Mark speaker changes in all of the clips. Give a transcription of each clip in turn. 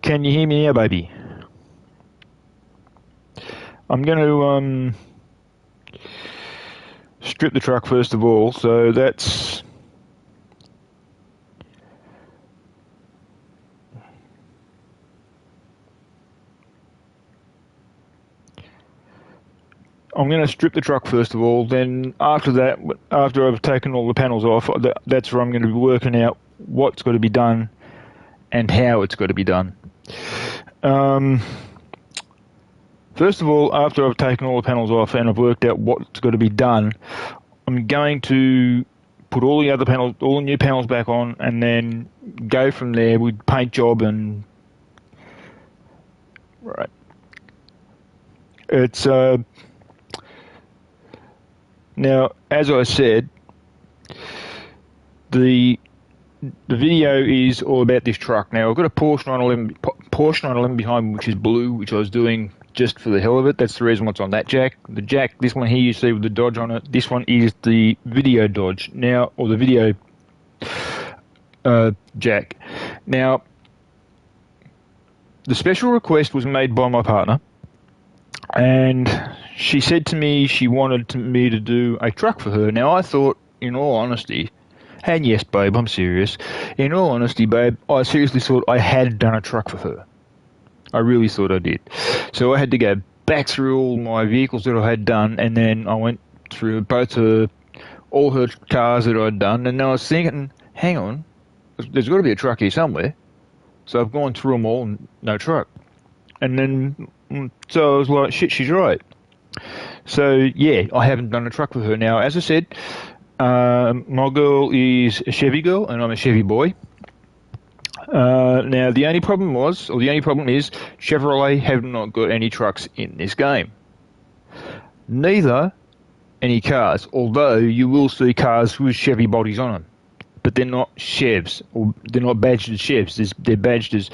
Speaker 1: Can you hear me now, baby? I'm going to strip the truck first of all, so that's... I'm going to strip the truck first of all, then after that, after I've taken all the panels off, that's where I'm going to be working out what's got to be done and how it's got to be done. First of all, after I've taken all the panels off and I've worked out what's got to be done, I'm going to put all the other panels, all the new panels back on, and then go from there with paint job and... Right. It's... Now, as I said, the video is all about this truck. Now, I've got a Porsche 911 behind me, which is blue, which I was doing just for the hell of it. That's the reason why it's on that jack. The jack, this one here you see with the Dodge on it, this one is the video Dodge. Now, or the video jack. Now, the special request was made by my partner, and she said to me she wanted me to do a truck for her. Now, I thought, in all honesty, and yes, babe, I'm serious. In all honesty, babe, I seriously thought I had done a truck for her. I really thought I did. So I had to go back through all my vehicles that I had done, and then I went through all her cars that I'd done, and I was thinking, hang on, there's got to be a truck here somewhere. So I've gone through them all, and no truck. And then, so I was like, shit, she's right. So, yeah, I haven't done a truck with her. Now, as I said, my girl is a Chevy girl, and I'm a Chevy boy. Now, the only problem is, Chevrolet have not got any trucks in this game. Neither any cars, although you will see cars with Chevy bodies on them. But they're not Chevs, or they're not badged as Chevs. They're badged as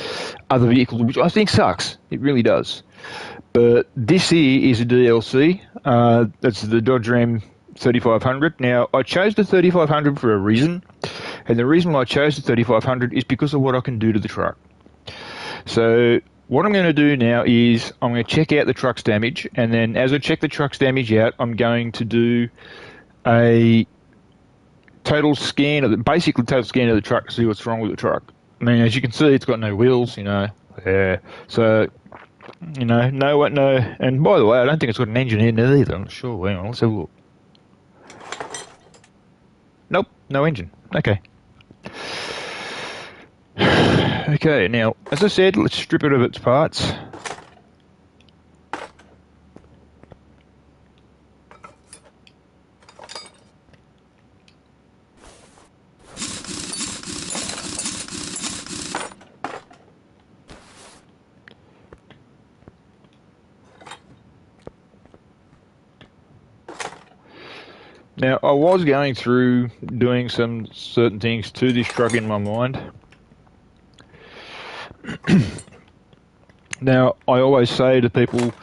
Speaker 1: other vehicles, which I think sucks. It really does. But this here is a DLC. That's the Dodge Ram 3500. Now, I chose the 3500 for a reason, and the reason why I chose the 3500 is because of what I can do to the truck. So what I'm going to do now is I'm going to check out the truck's damage, and then as I check the truck's damage out, I'm going to do a total scan of the truck to see what's wrong with the truck. I mean, as you can see, it's got no wheels, you know. Yeah. So, you know, no. And by the way, I don't think it's got an engine in there either. I'm not sure. Hang on, let's have a look. Nope, no engine. Okay. Okay, now, as I said, let's strip it of its parts. Now, I was going through doing some certain things to this truck in my mind. Now, I always say to people,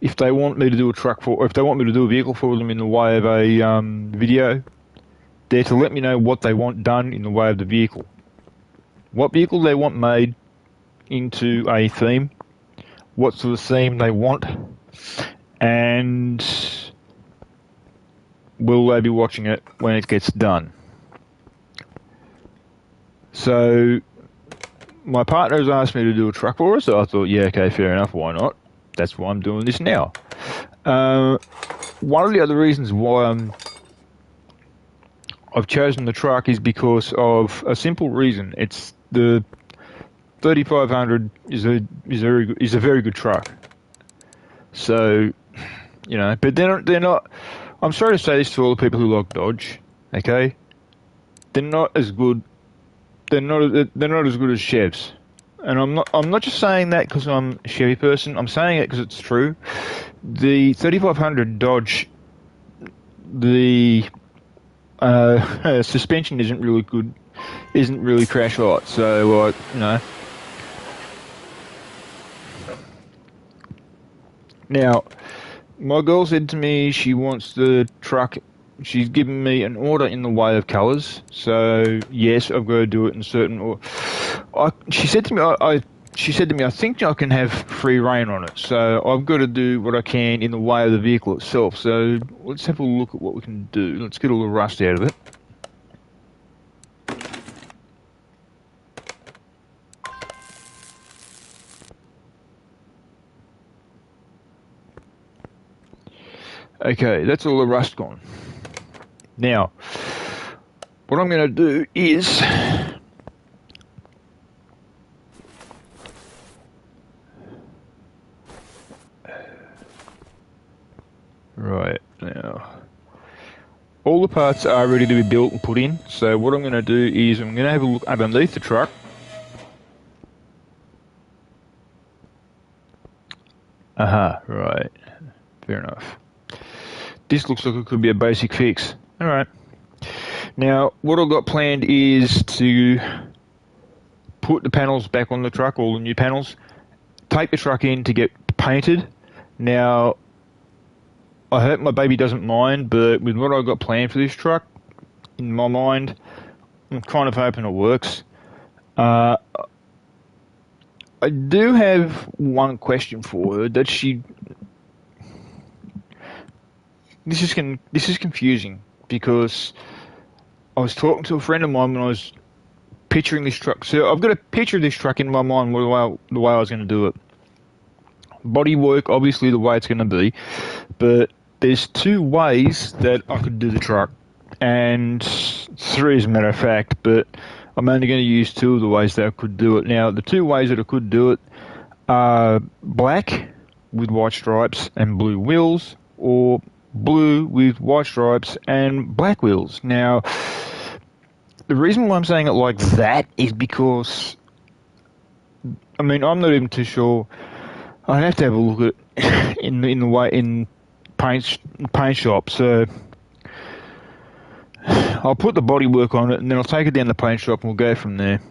Speaker 1: if they want me to do a truck for, or if they want me to do a vehicle for them in the way of a video, they're to let me know what they want done in the way of the vehicle. What vehicle they want made into a theme, what sort of theme they want, and will they be watching it when it gets done. So my partner has asked me to do a truck for her, so I thought, yeah, okay, fair enough, why not? That's why I'm doing this now. One of the other reasons why I've chosen the truck is because of a simple reason. It's the 3500 is a very good truck. So, you know, but they're not. I'm sorry to say this to all the people who like Dodge. Okay, they're not as good. They're not as good as Chevs. And I'm not just saying that because I'm a Chevy person. I'm saying it because it's true. The 3500 Dodge, the suspension isn't really good, isn't really crash light. So you know. Now, my girl said to me she wants the truck. She's given me an order in the way of colours. So yes, I've got to do it in certain. She said to me, I she said to me, I think I can have free rein on it, so I've got to do what I can in the way of the vehicle itself. So let's have a look at what we can do. Let's get all the rust out of it. Okay, that's all the rust gone. Now, what I'm going to do is right now, all the parts are ready to be built and put in. So what I'm going to do is I'm going to have a look underneath the truck. Aha, right. Fair enough. This looks like it could be a basic fix. Alright. Now, what I've got planned is to put the panels back on the truck, all the new panels, take the truck in to get painted. Now, I hope my baby doesn't mind, but with what I've got planned for this truck, in my mind, I'm kind of hoping it works. I do have one question for her that she... This is confusing because I was talking to a friend of mine when I was picturing this truck. So I've got a picture of this truck in my mind the way I was going to do it. Bodywork, obviously the way it's going to be, but there's two ways that I could do the truck, and three as a matter of fact, but I'm only going to use two of the ways that I could do it. Now, the two ways that I could do it are black with white stripes and blue wheels, or blue with white stripes and black wheels. Now, the reason why I'm saying it like that is because, I mean, I'm not even too sure. I'd have to have a look at it in paint shop. So I'll put the bodywork on it, and then I'll take it down to the paint shop, and we'll go from there.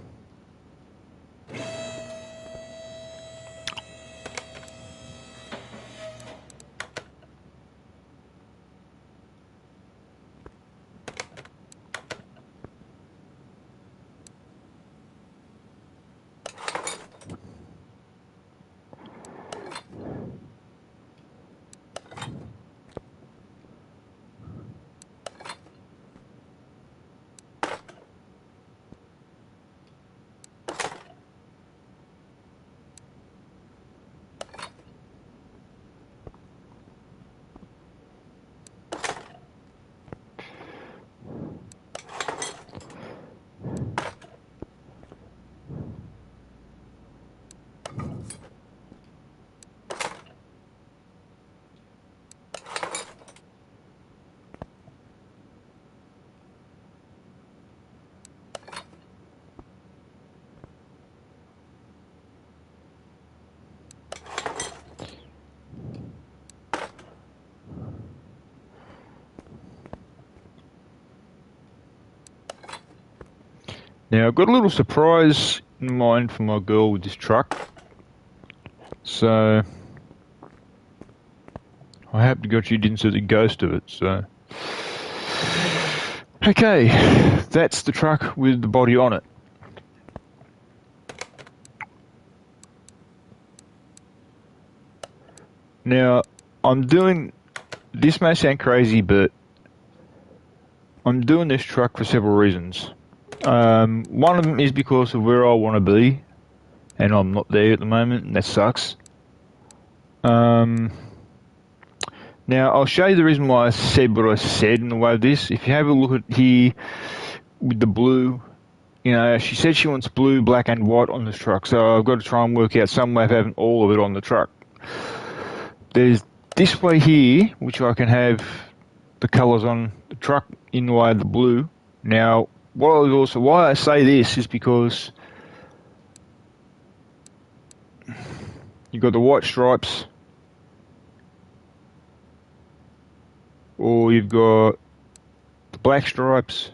Speaker 1: Now, I've got a little surprise in mind for my girl with this truck. So, I hope to God she didn't see the ghost of it, so. Okay, that's the truck with the body on it. Now, this may sound crazy, but I'm doing this truck for several reasons. One of them is because of where I want to be, and I'm not there at the moment, and that sucks. Now, I'll show you the reason why I said what I said in the way of this. If you have a look at here with the blue, you know, she said she wants blue, black, and white on this truck, so I've got to try and work out some way of having all of it on the truck. There's this way here, which I can have the colours on the truck in the way of the blue. Now, why I say this is because you've got the white stripes, or you've got the black stripes.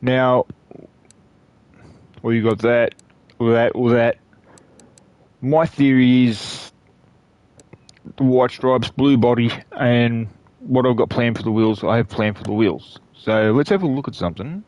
Speaker 1: Now, or you've got that, or that, or that. My theory is the white stripes, blue body, and what I've got planned for the wheels, I have planned for the wheels. So let's have a look at something.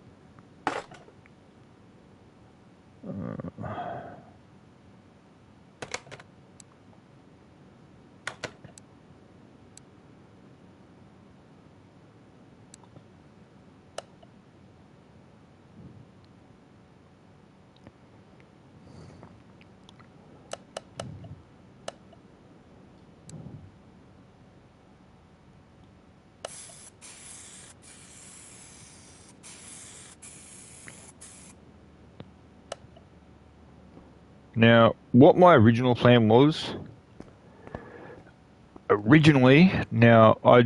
Speaker 1: Now, what my original plan was, now I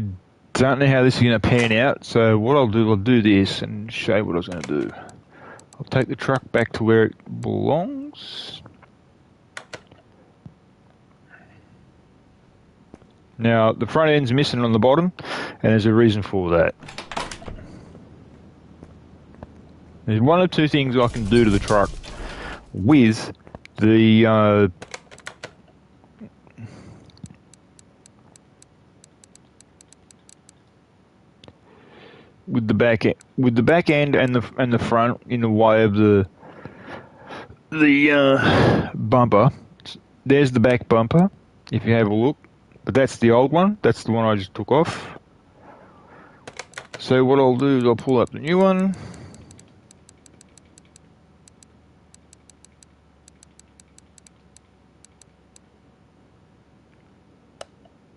Speaker 1: don't know how this is going to pan out, so what I'll do this and show you what I was going to do. I'll take the truck back to where it belongs. Now, the front end's missing on the bottom, and there's a reason for that. There's one of two things I can do to the truck with the back end and the front in the way of the bumper. There's the back bumper, if you have a look, but that's the old one. That's the one I just took off. So what I'll do is I'll pull up the new one.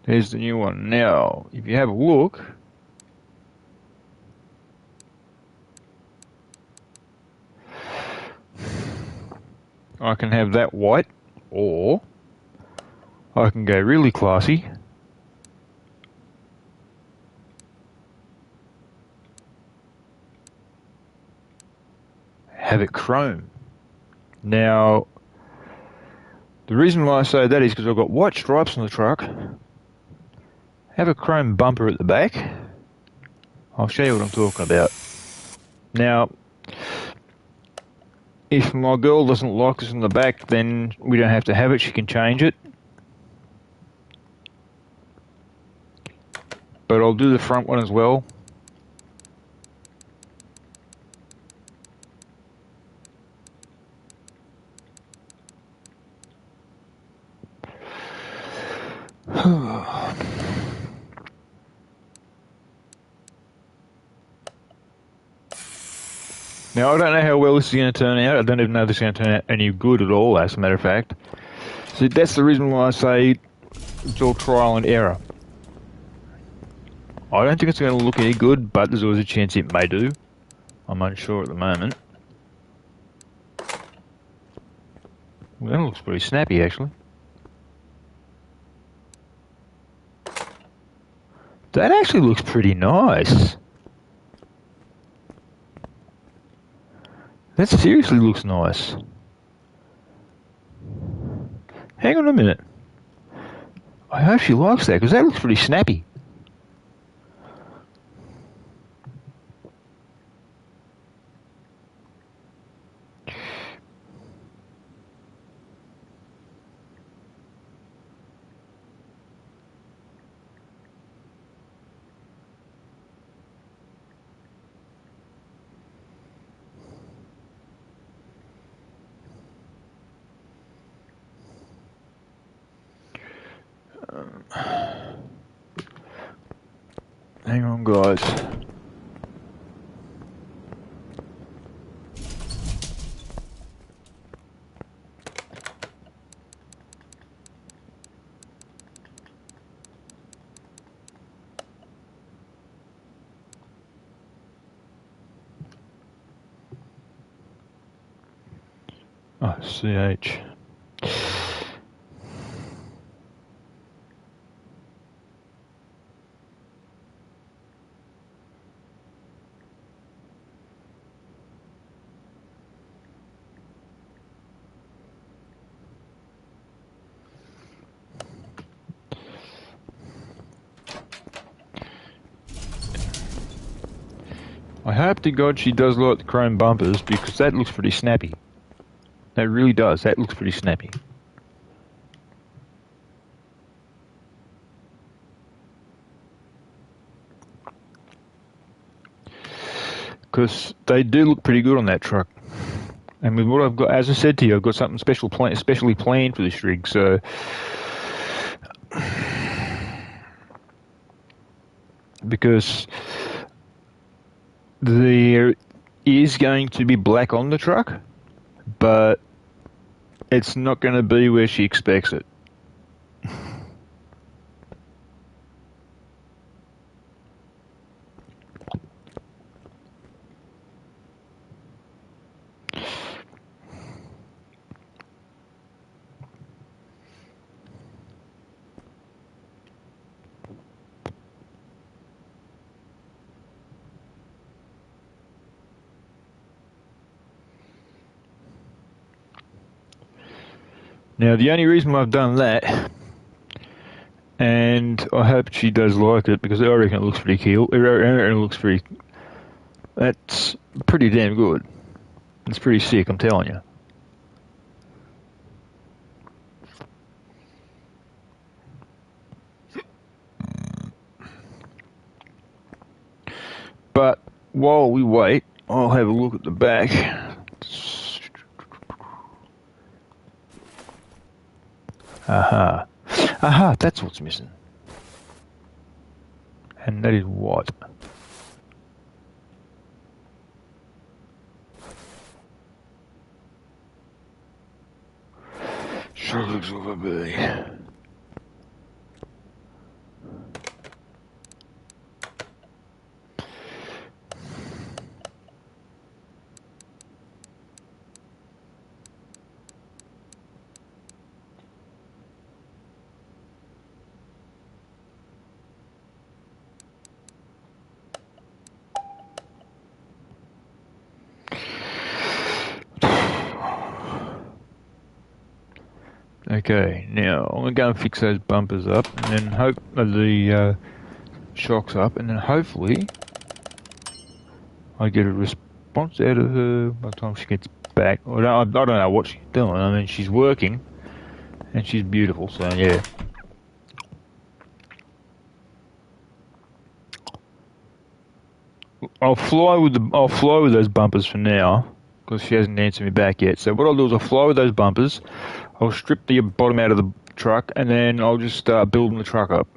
Speaker 1: There's the new one. Now, if you have a look, I can have that white, or I can go really classy. Have it chrome. Now, the reason why I say that is because I've got white stripes on the truck. Have a chrome bumper at the back. I'll show you what I'm talking about. Now, if my girl doesn't like this in the back, then we don't have to have it. She can change it. But I'll do the front one as well. Now, I don't know how well this is going to turn out. I don't even know if this is going to turn out any good at all, as a matter of fact. So that's the reason why I say it's all trial and error. I don't think it's going to look any good, but there's always a chance it may do. I'm unsure at the moment. Well, that looks pretty snappy, actually. That actually looks pretty nice. That seriously looks nice. Hang on a minute. I hope she likes that, because that looks pretty snappy. Hang on, guys. Oh, CH. I hope to God she does like the chrome bumpers, because that looks pretty snappy. That really does. That looks pretty snappy. Because they do look pretty good on that truck. And with what I've got, as I said to you, I've got something especially planned for this rig, so... Because there is going to be black on the truck, but it's not going to be where she expects it. Now, the only reason why I've done that, and I hope she does like it, because I reckon it looks pretty cool. I reckon it looks pretty... That's pretty damn good. It's pretty sick, I'm telling you. But while we wait, I'll have a look at the back. Aha. Aha, that's what's missing. And that is what? Sure looks like a bee. Okay, now I'm gonna go and fix those bumpers up, and then hope the shocks up, and then hopefully I get a response out of her by the time she gets back. I don't know what she's doing. I mean, she's working, and she's beautiful. So yeah. I'll fly with those bumpers for now, because she hasn't answered me back yet. So what I'll do is I'll fly with those bumpers. I'll strip the bottom out of the truck, and then I'll just start building the truck up.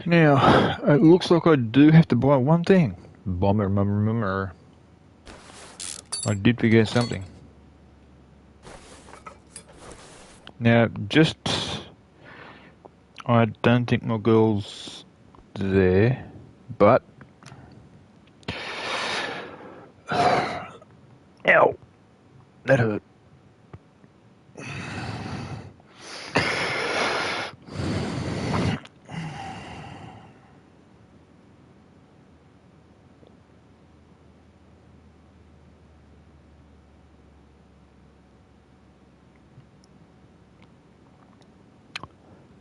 Speaker 1: Now, it looks like I do have to buy one thing. Bomber. I did forget something. Now, just... I don't think my girl's there, but... Ow! That hurt.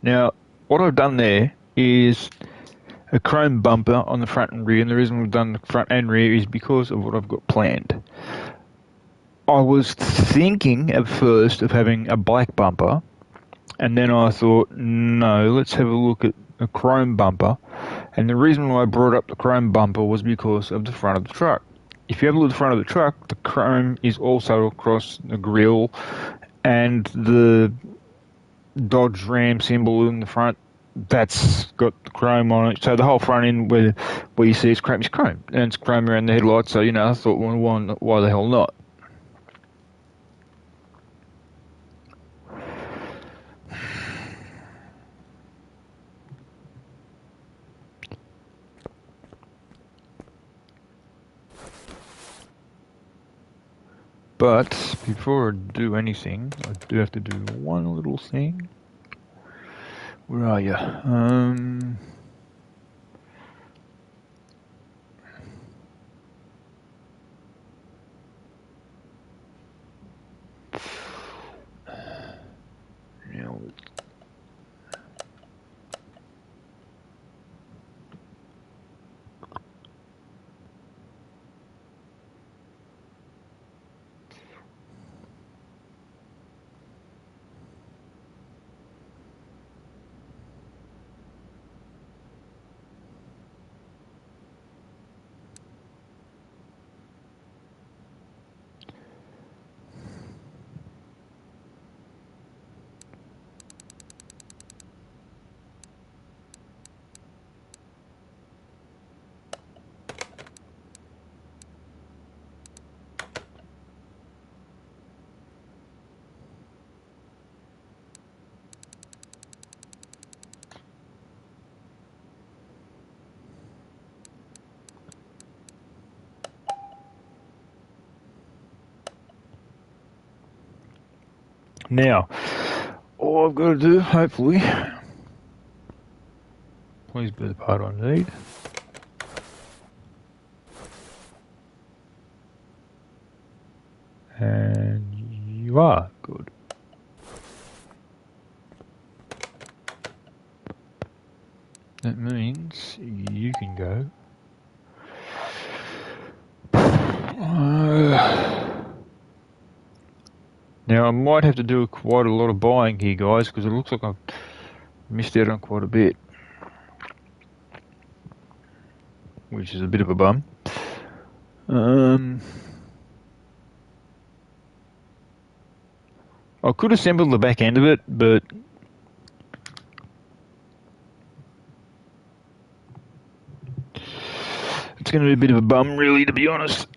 Speaker 1: Now, what I've done there is a chrome bumper on the front and rear, and the reason we've done the front and rear is because of what I've got planned. I was thinking at first of having a black bumper, and then I thought, no, let's have a look at a chrome bumper. And the reason why I brought up the chrome bumper was because of the front of the truck. If you have a look at the front of the truck, the chrome is also across the grille, and the Dodge Ram symbol in the front, that's got the chrome on it. So the whole front end where you see it's chrome, and it's chrome around the headlights. So I thought, well, why the hell not? But before I do anything, I do have to do one little thing. Where are you? Now, all I've got to do, hopefully, please be the part I need. And you are good. That means you can go. Now I might have to do quite a lot of buying here, guys, because it looks like I've missed out on quite a bit, which is a bit of a bum. I could assemble the back end of it, but it's going to be a bit of a bum, really, to be honest.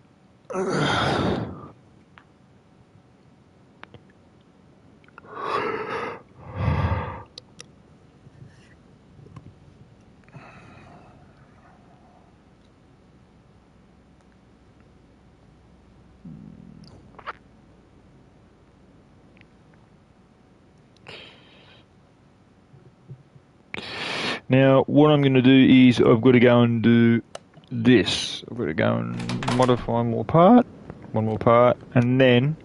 Speaker 1: Now, what I'm going to do is I've got to go and do this. I've got to go and modify one more part, and then...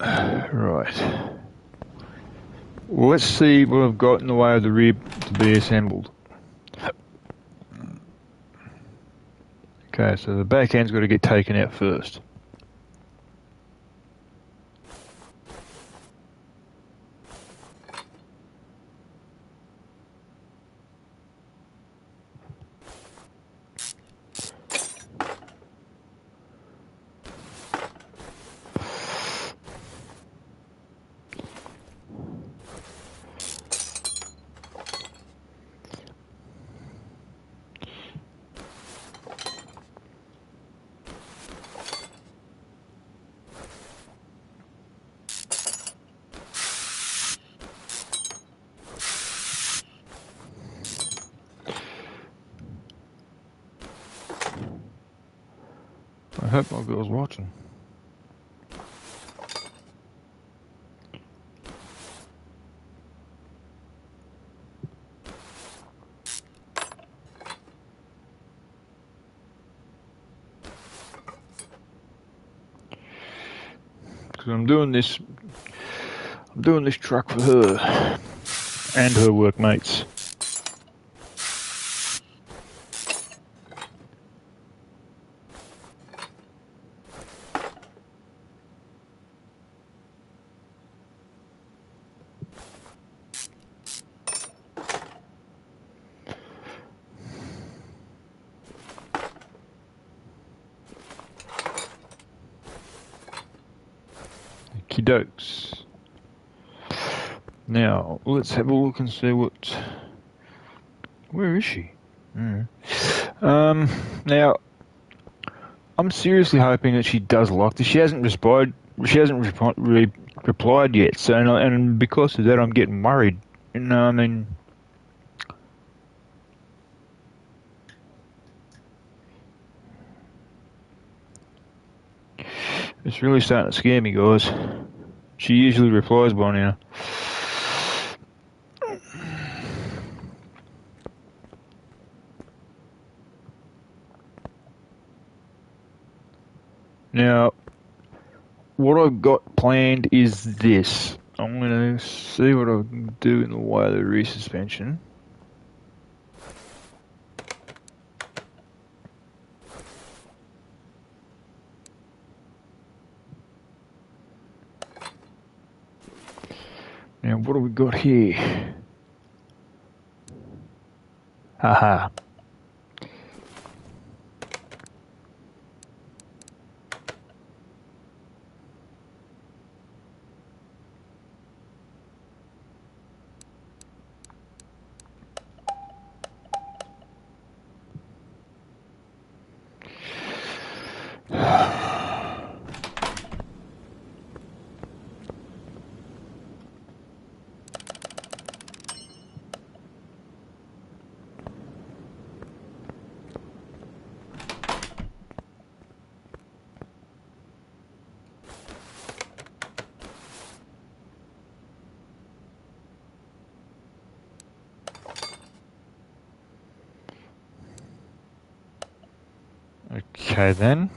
Speaker 1: Right. Let's see what I've got in the way of the rib to be assembled. Okay, so the back end's got to get taken out first. hope my girl's watching. Because I'm doing this truck for her and her workmates. Okie dokes. Now, let's have a look and see what... Where is she? Now, I'm seriously hoping that she does like this. She hasn't replied yet, so, and because of that I'm getting worried. You know, I mean... It's really starting to scare me, guys. She usually replies by now. Now, what I've got planned is this. I'm going to see what I can do in the way of the rear suspension. Now, what have we got here? Haha. Okay then.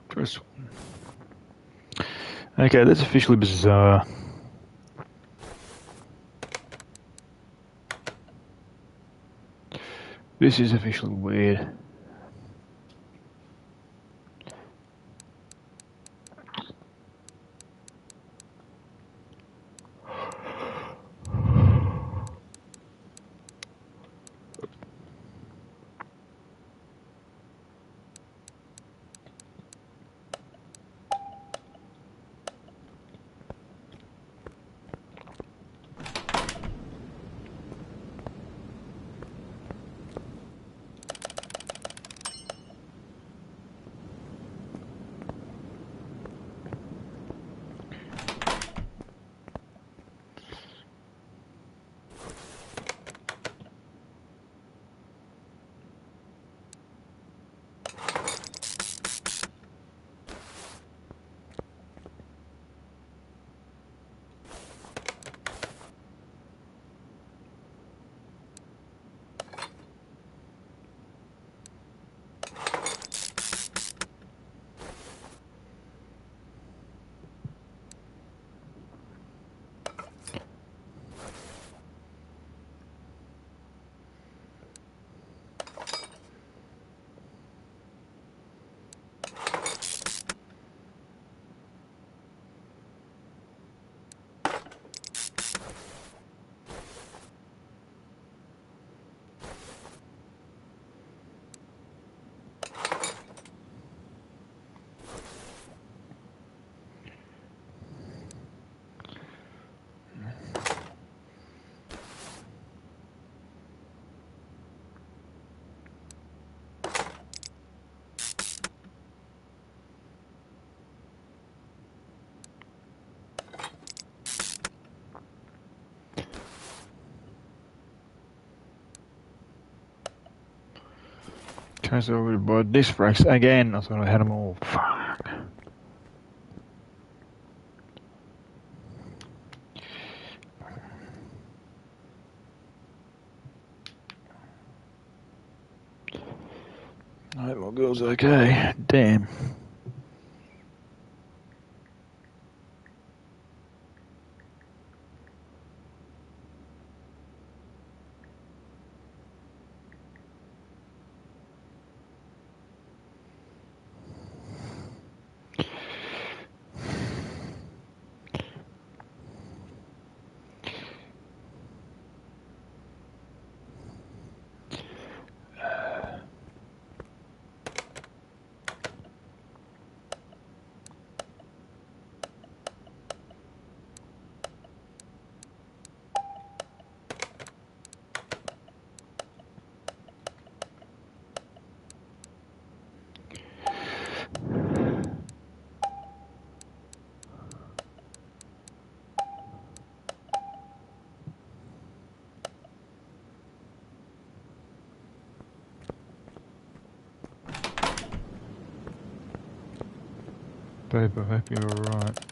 Speaker 1: Press 1. Okay, that's officially bizarre. This is officially weird. Press over to buy disc brakes again. I thought I had them all. Fuck. I hope my girl's okay. Damn. Babe, I hope you're alright.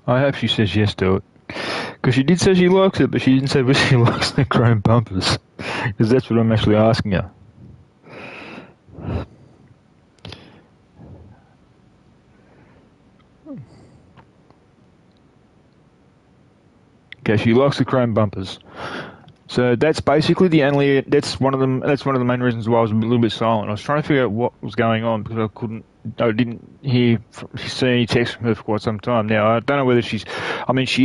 Speaker 1: I hope she says yes to it. Because she did say she likes it, but she didn't say whether she likes the chrome bumpers. Because that's what I'm actually asking her. Okay, she likes the chrome bumpers. So that's basically that's one of the main reasons why I was a little bit silent. I was trying to figure out what was going on because I didn't see any text from her for quite some time. Now, I don't know whether she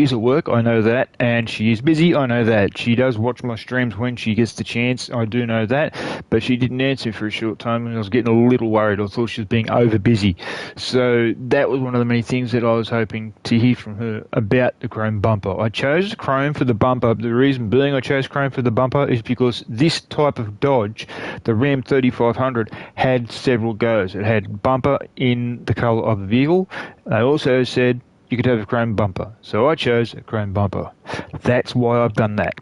Speaker 1: is at work, I know that, and she is busy, I know that. She does watch my streams when she gets the chance, I do know that, but she didn't answer for a short time and I was getting a little worried. I thought she was being over busy. So that was one of the many things that I was hoping to hear from her about the chrome bumper. I chose chrome for the bumper. The reason being I chose chrome for the bumper is because this type of Dodge, the Ram 3500, had several goes. It had bumper in the colour of the vehicle. They also said you could have a chrome bumper. So I chose a chrome bumper. That's why I've done that.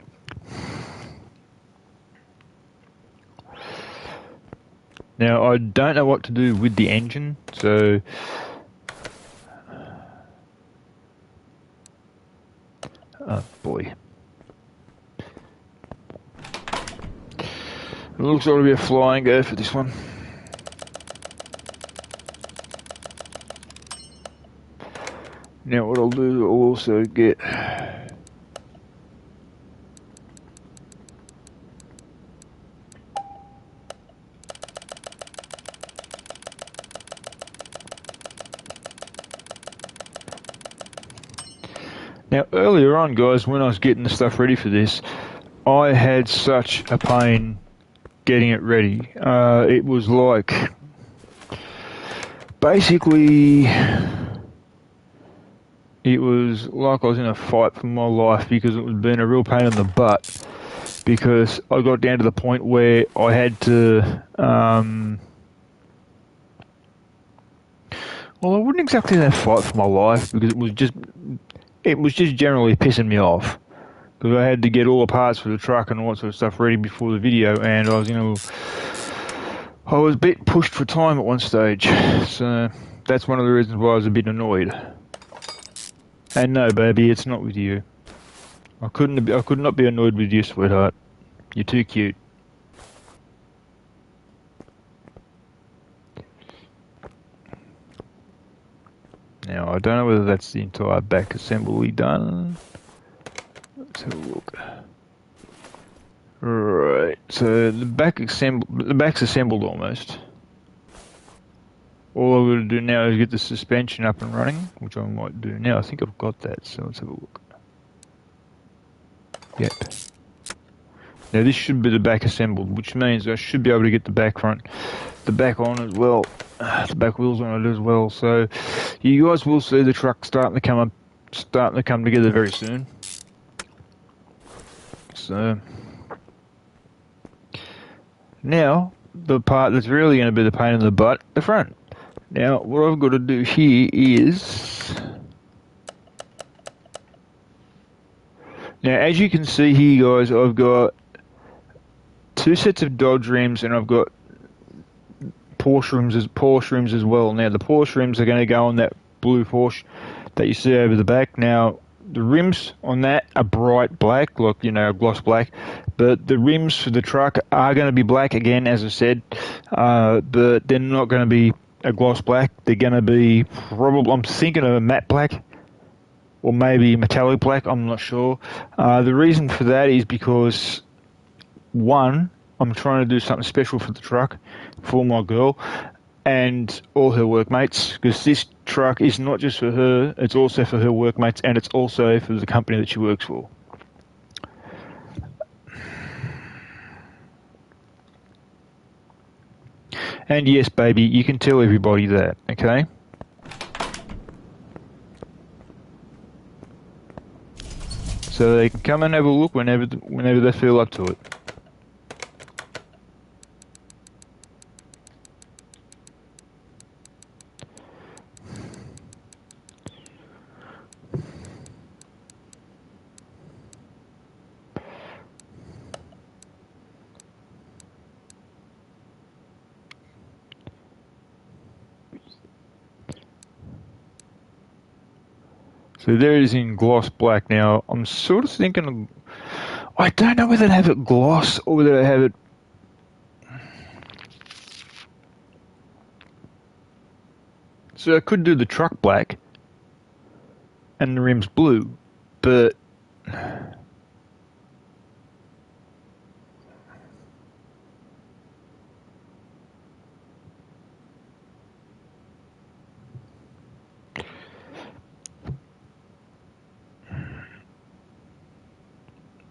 Speaker 1: Now, I don't know what to do with the engine, so... Oh, boy. It looks like it'll be a flying go for this one. Now, what I'll do, I'll also get... Now, earlier on, guys, when I was getting the stuff ready for this, I had such a pain getting it ready. It was like... Basically... It was like I was in a fight for my life because it was being a real pain in the butt. Because I got down to the point where I had to... well, I wouldn't exactly say fight for my life because it was just generally pissing me off because I had to get all the parts for the truck and all that sort of stuff ready before the video, and I was, I was a bit pushed for time at one stage, so that's one of the reasons why I was a bit annoyed. And no, baby, it's not with you. I could not be annoyed with you, sweetheart. You're too cute. Now, I don't know whether that's the entire back assembly done. Let's have a look. Right, so the back's assembled almost. All I've got to do now is get the suspension up and running, which I might do now. I think I've got that, so let's have a look. Yep. Now this should be the back assembled, which means I should be able to get the back on as well. The back wheels on it as well. So you guys will see the truck starting to come together very soon. So now the part that's really going to be the pain in the butt, the front. Now what I've got to do here is, now as you can see here, guys, I've got two sets of Dodge rims and I've got Porsche rims as well. Now the Porsche rims are going to go on that blue Porsche that you see over the back. Now the rims on that are bright black, like gloss black, but the rims for the truck are going to be black again, as I said, but they're not going to be a gloss black. They're going to be probably, I'm thinking of a matte black or maybe metallic black. I'm not sure. The reason for that is because, one, I'm trying to do something special for the truck for my girl and all her workmates, because this truck is not just for her, it's also for her workmates and it's also for the company that she works for. And yes, baby, you can tell everybody that, okay? So they can come and have a look whenever they feel up to it. So there it is in gloss black. Now, I'm sort of thinking, I don't know whether to have it gloss or whether to have it... So I could do the truck black and the rims blue, but...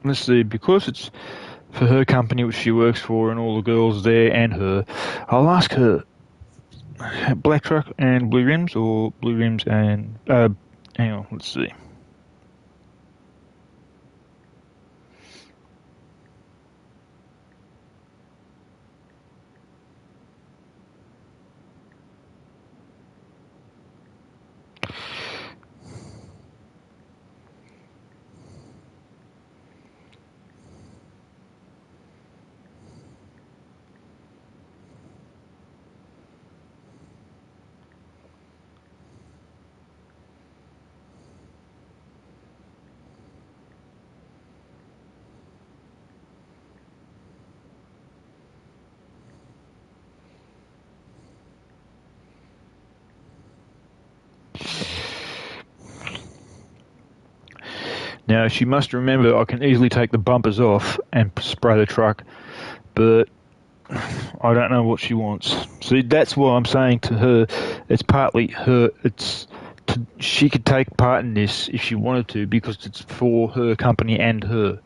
Speaker 1: Let's see, because it's for her company which she works for and all the girls there and her, I'll ask her, black truck and blue rims or blue rims and... hang on, let's see. Now, she must remember I can easily take the bumpers off and spray the truck, but I don't know what she wants. See, that's why I'm saying to her, it's partly her, she could take part in this if she wanted to, because it's for her company and her.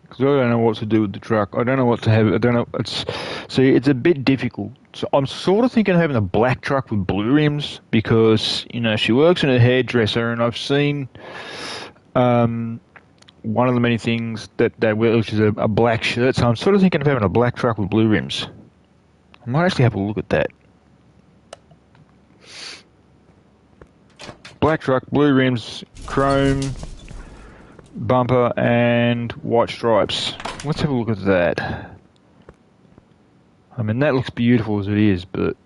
Speaker 1: Because I don't know what to do with the truck. I don't know what to have. I don't know. It's a bit difficult. So I'm sort of thinking of having a black truck with blue rims because she works in a hairdresser, and I've seen one of the many things that they wear, which is a black shirt. So I'm sort of thinking of having a black truck with blue rims. I might actually have a look at that. Black truck, blue rims, chrome bumper, and white stripes. Let's have a look at that. I mean, that looks beautiful as it is, but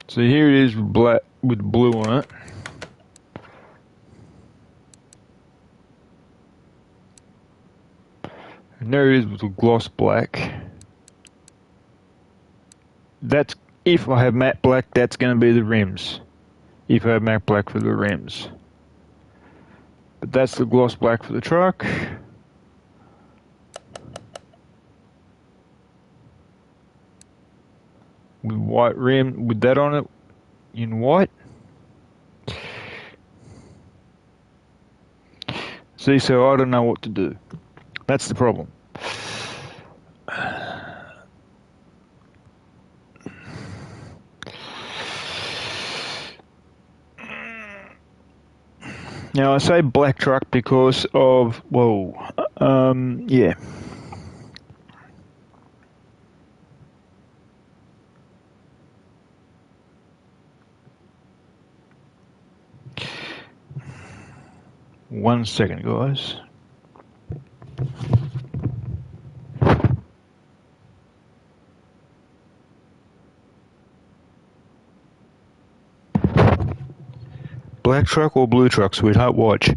Speaker 1: so here it is with black with blue on it. And there it is with the gloss black. That's if I have matte black, that's going to be the rims. If I have matte black for the rims. But that's the gloss black for the truck. With white rim, with that on it, in white. See, so I don't know what to do. That's the problem. Now I say black truck because of, yeah. One second, guys. Black truck or blue truck, sweetheart? Watch.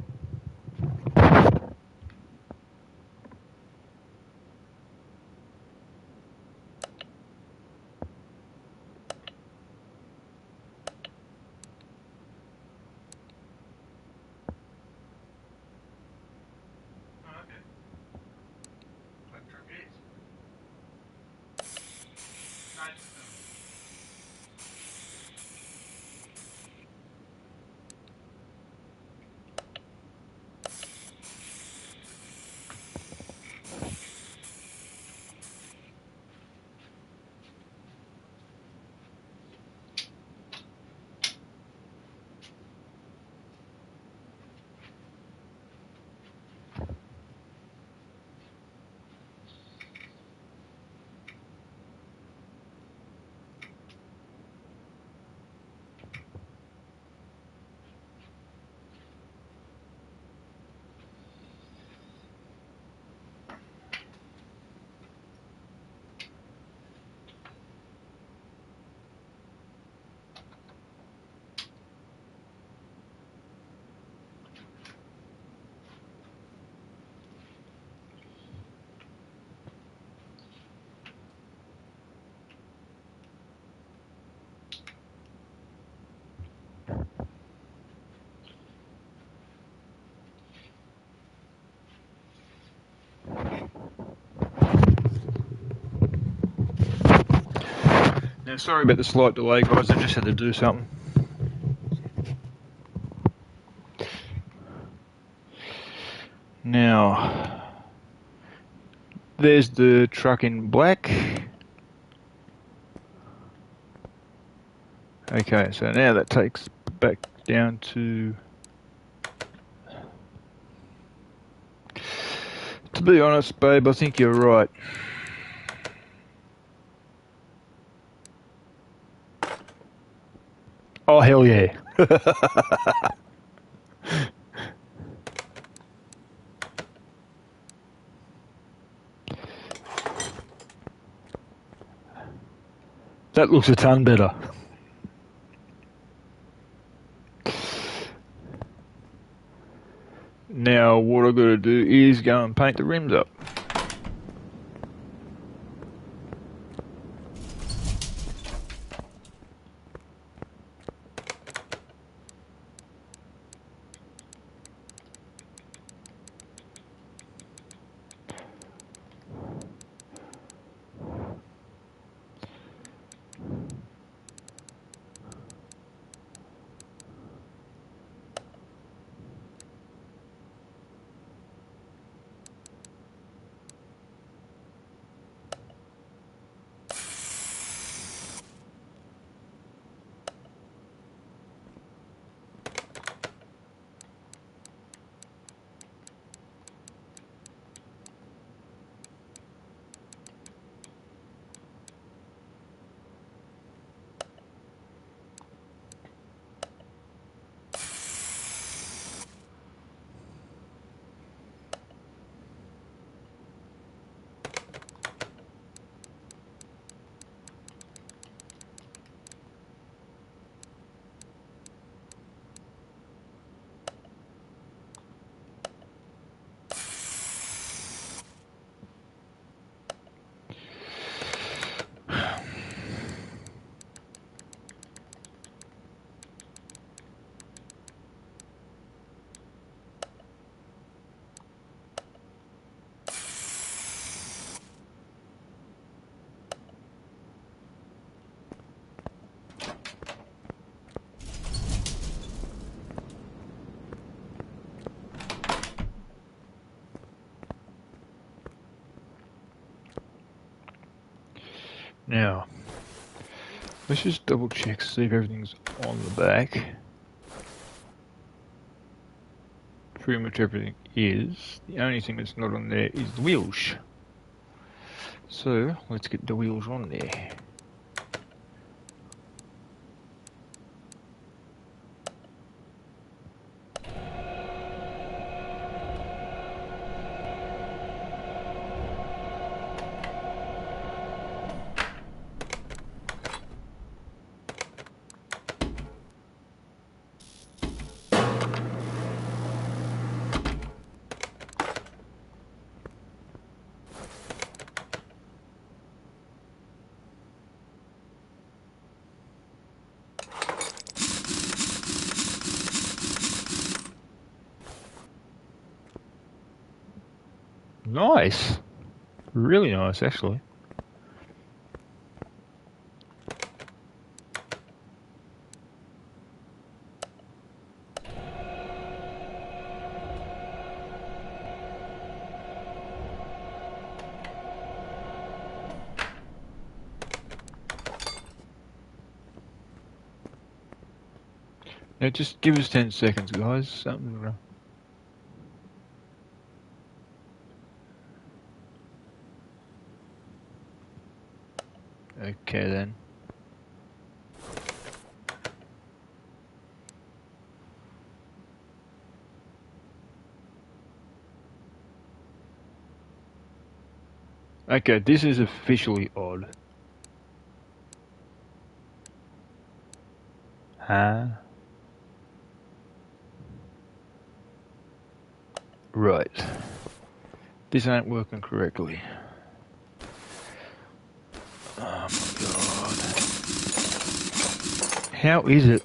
Speaker 1: Now, sorry about the slight delay, guys. I just had to do something. Now, there's the truck in black. Okay, so now that takes back down to... To be honest, babe, I think you're right. Oh, hell yeah. That looks a ton better. Now, what I've got to do is go and paint the rims up. Now, let's just double check, see if everything's on the back. Pretty much everything is. The only thing that's not on there is the wheels. So, let's get the wheels on there. Nice. Really nice, actually. Now just give us 10 seconds, guys. Something wrong. Okay then. Okay, this is officially odd. Huh? Right. This ain't working correctly. Oh my god. How is it?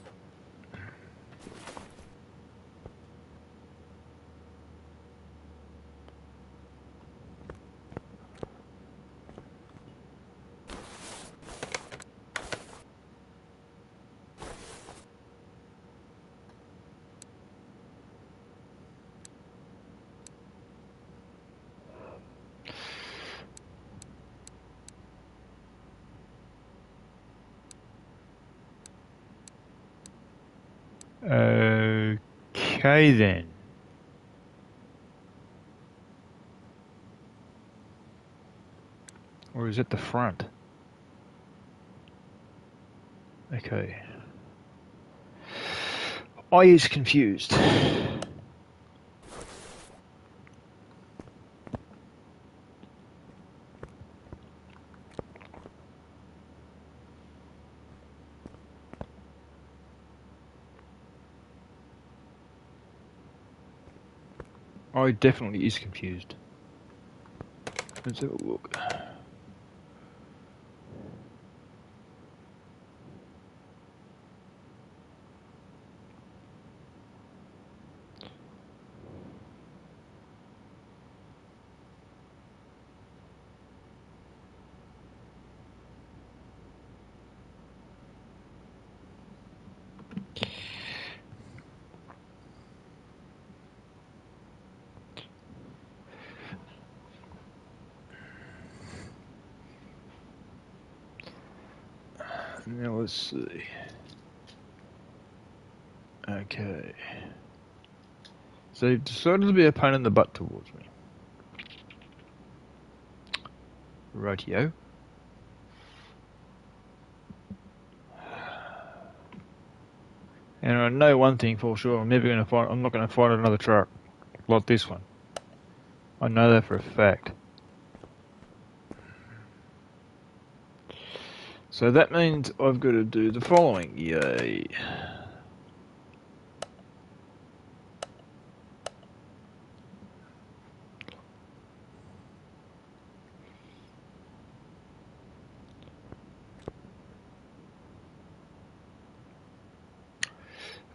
Speaker 1: Okay then. Or is it the front? Okay. I is confused. I definitely is confused. Let's have a look. Now let's see. Okay. So you've decided to be a pain in the butt towards me. Rightio. And I know one thing for sure, I'm not gonna find another truck like this one. I know that for a fact. So that means I've got to do the following. Yay.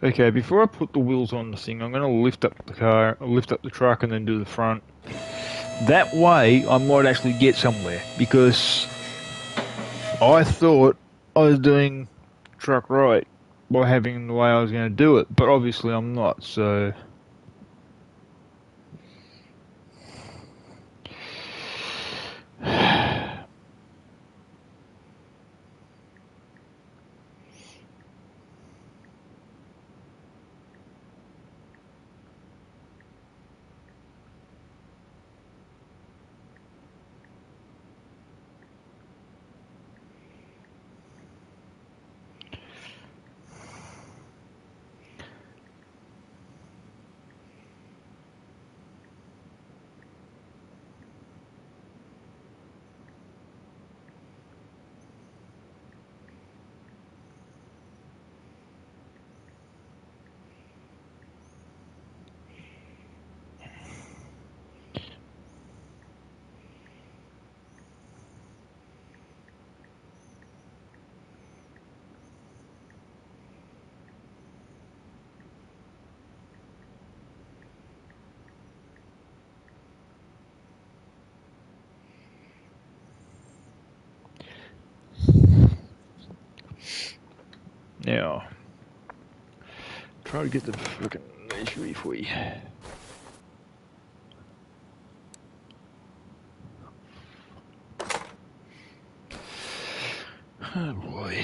Speaker 1: Okay, before I put the wheels on the thing, I'm going to lift up the truck and then do the front. That way, I might actually get somewhere, because I thought I was doing truck right by having the way I was going to do it, but obviously I'm not, so... Now, try to get the frickin' measure if we... Oh boy.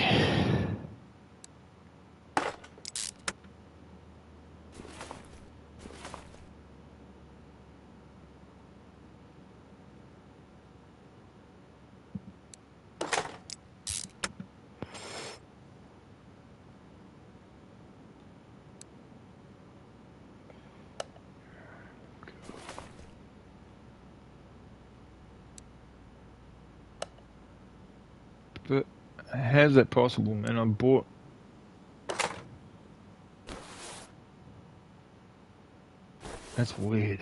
Speaker 1: But how's that possible, man? I bought... That's weird.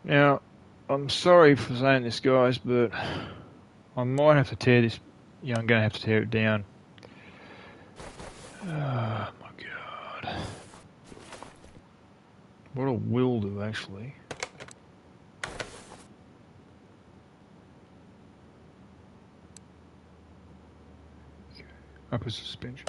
Speaker 1: Now, I'm sorry for saying this, guys, but I might have to tear this. Yeah, I'm going to have to tear it down. Oh my god. What I will do, actually. Upper suspension.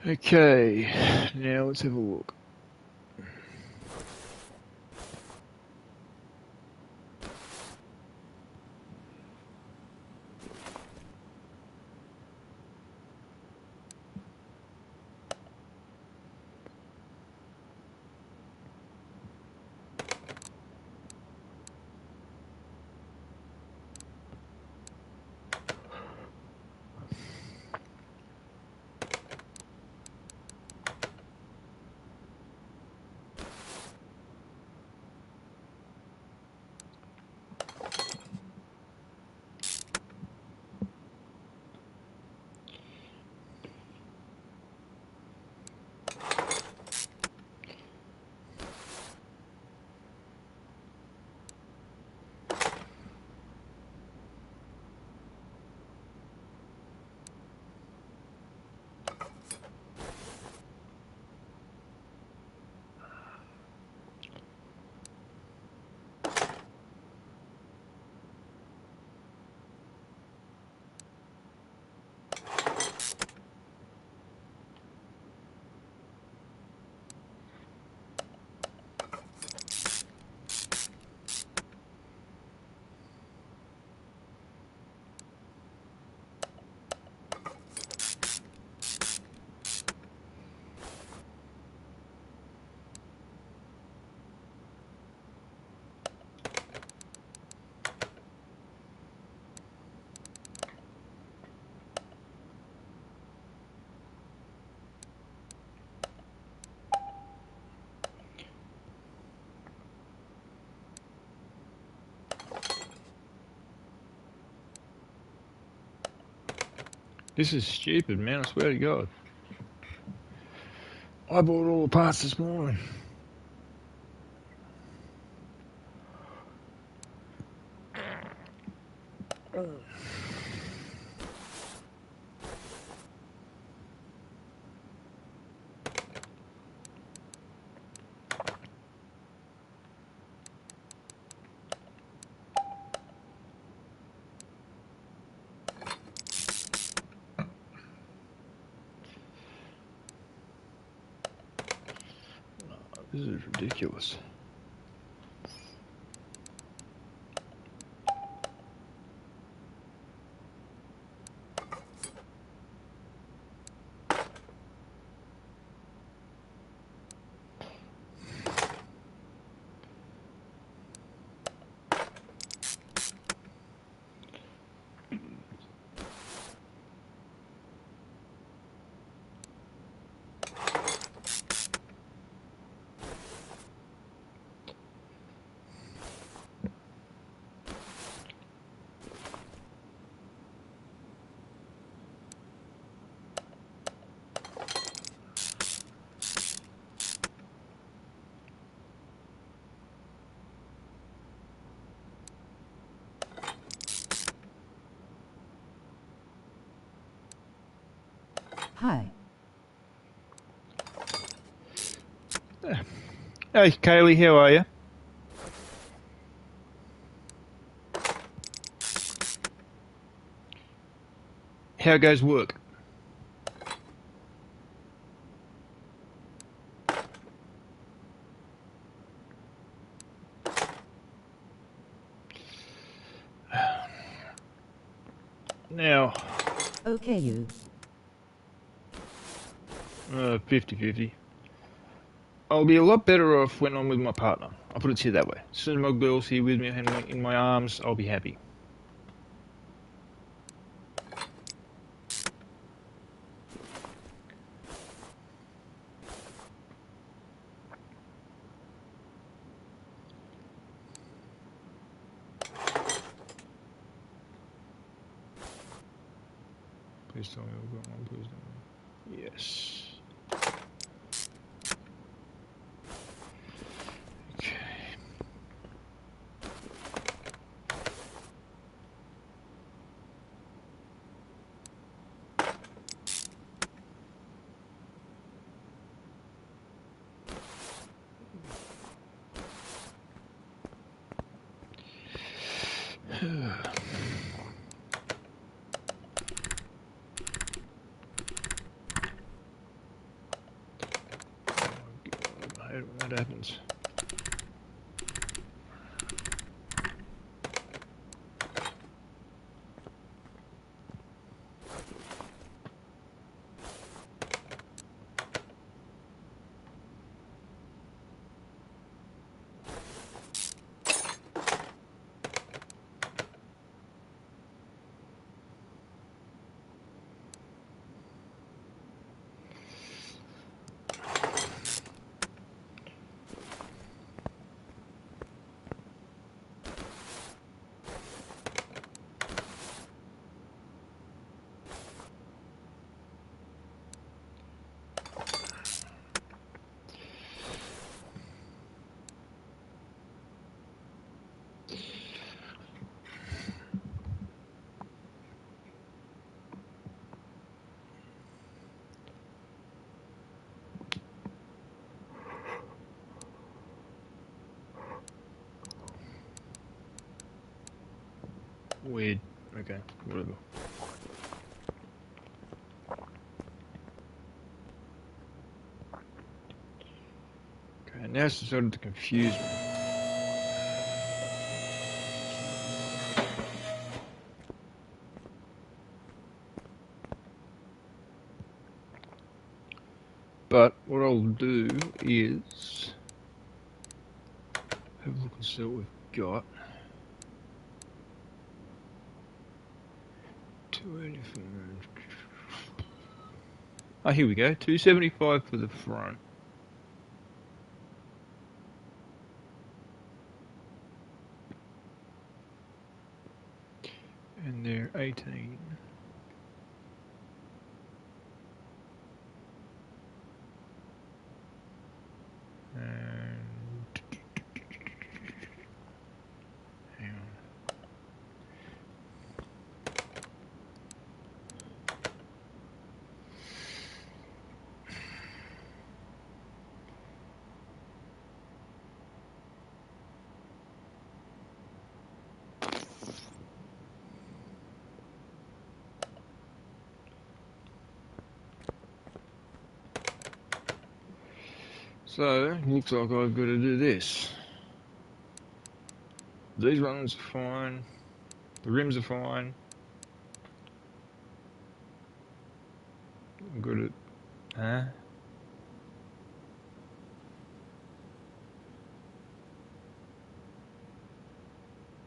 Speaker 1: Okay, now let's have a look. This is stupid, man, I swear to God. I bought all the parts this morning. This is ridiculous.
Speaker 2: Hi.
Speaker 1: Hey, Kaylee, how are you? How goes work? Now,
Speaker 2: Okay, you.
Speaker 1: 50-50. I'll be a lot better off when I'm with my partner. I'll put it to you that way. As soon as my girl's here with me and in my arms, I'll be happy. Please tell me we've got one, please tell me. Yes. Okay. I hate it when that happens. Weird. Okay, whatever. Okay, now it's starting to confuse me. But what I'll do is have a look and see what we've got. 285. Oh, here we go. 275 for the front. And they're 18. And hang on. So, looks like I've got to do this. These ones are fine. The rims are fine. I'm good at... Huh?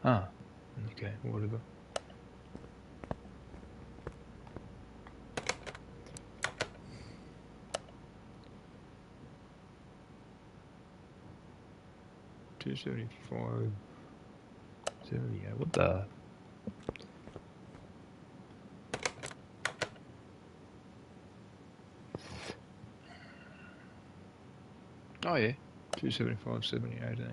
Speaker 1: Ah. Okay, whatever. $275. 78. What the? Oh yeah. 275, 70, 18.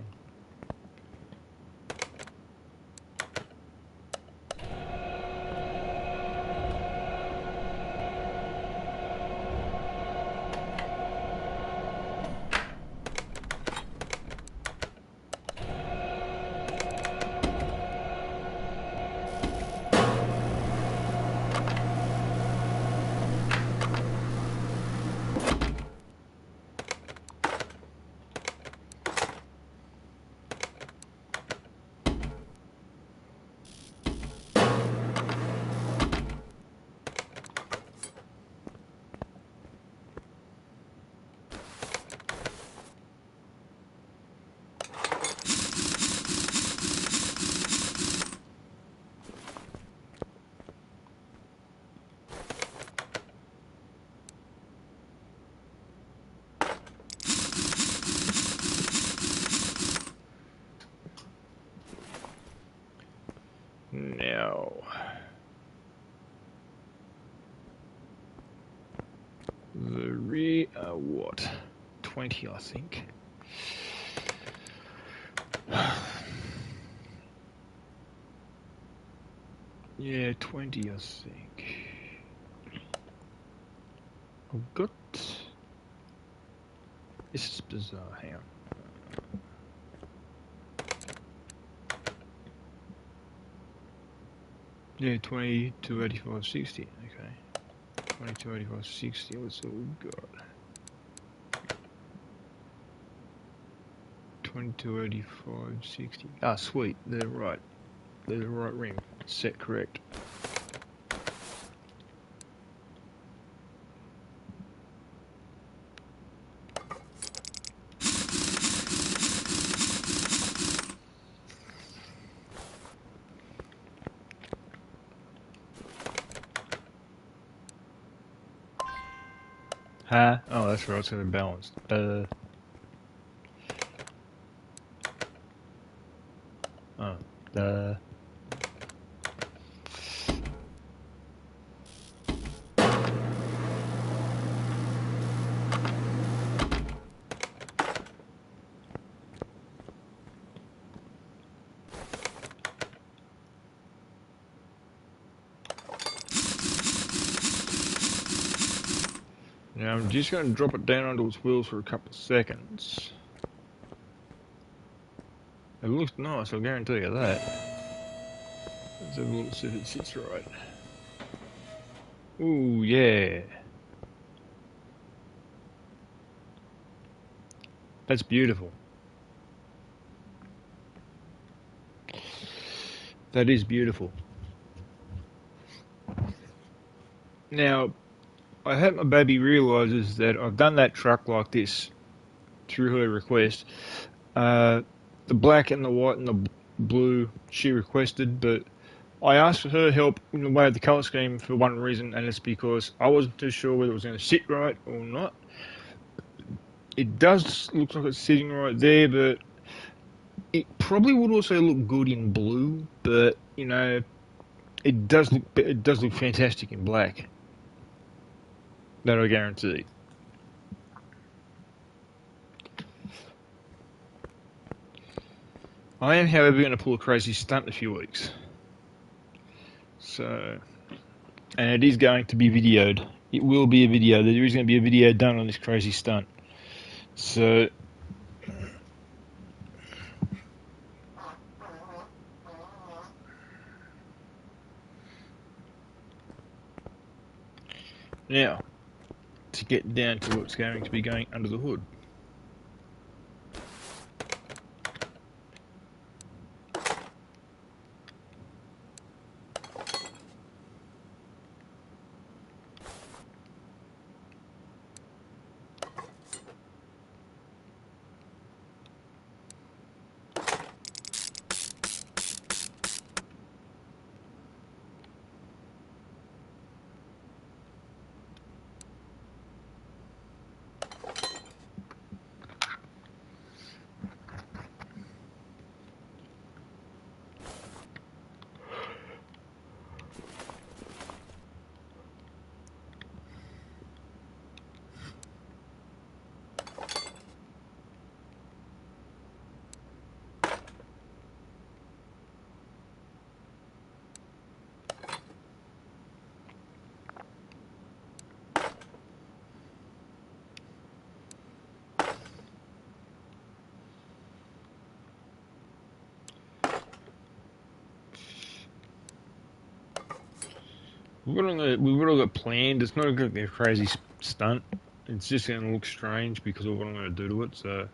Speaker 1: the rear are what? 20, I think. Yeah, 20, I think. I've got... This is bizarre, hang on. Yeah, 22, 85, 60, okay. 22, 85, 60, what's all we've got? 22, 85, 60. Ah, sweet, they're right. They're the right ring. Set correct. Huh? Oh, that's right, it's gonna be balanced. Oh, Now I'm just going to drop it down onto its wheels for a couple of seconds. It looks nice, I'll guarantee you that. Let's have a look, see if it sits right. Ooh, yeah. That's beautiful. That is beautiful. Now, I hope my baby realises that I've done that truck like this through her request. The black and the white and the blue she requested, but I asked for her help in the way of the colour scheme for one reason, and it's because I wasn't too sure whether it was going to sit right or not. It does look like it's sitting right there, but it probably would also look good in blue, but you know, it does look fantastic in black. That I guarantee. I am, however, going to pull a crazy stunt in a few weeks. So, and it is going to be videoed. It will be a video. There is going to be a video done on this crazy stunt. So, now, to get down to what's going to be going under the hood. We've all got planned. It's not going to be a crazy stunt. It's just going to look strange because of what I'm going to do to it. So,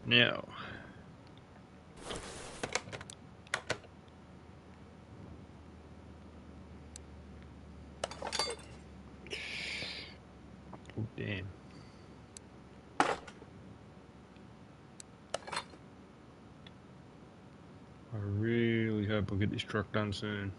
Speaker 1: now, oh, damn.
Speaker 2: hope I'll get this truck done soon.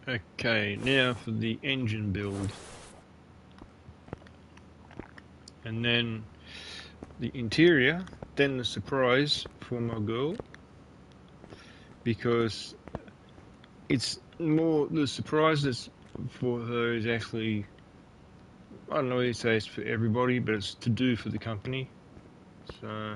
Speaker 2: Okay, now for the engine build. And then the interior, then the surprise for my girl. Because it's more, the surprise that's for her is actually, I don't know whether to say it's for everybody, but it's to do for the company. So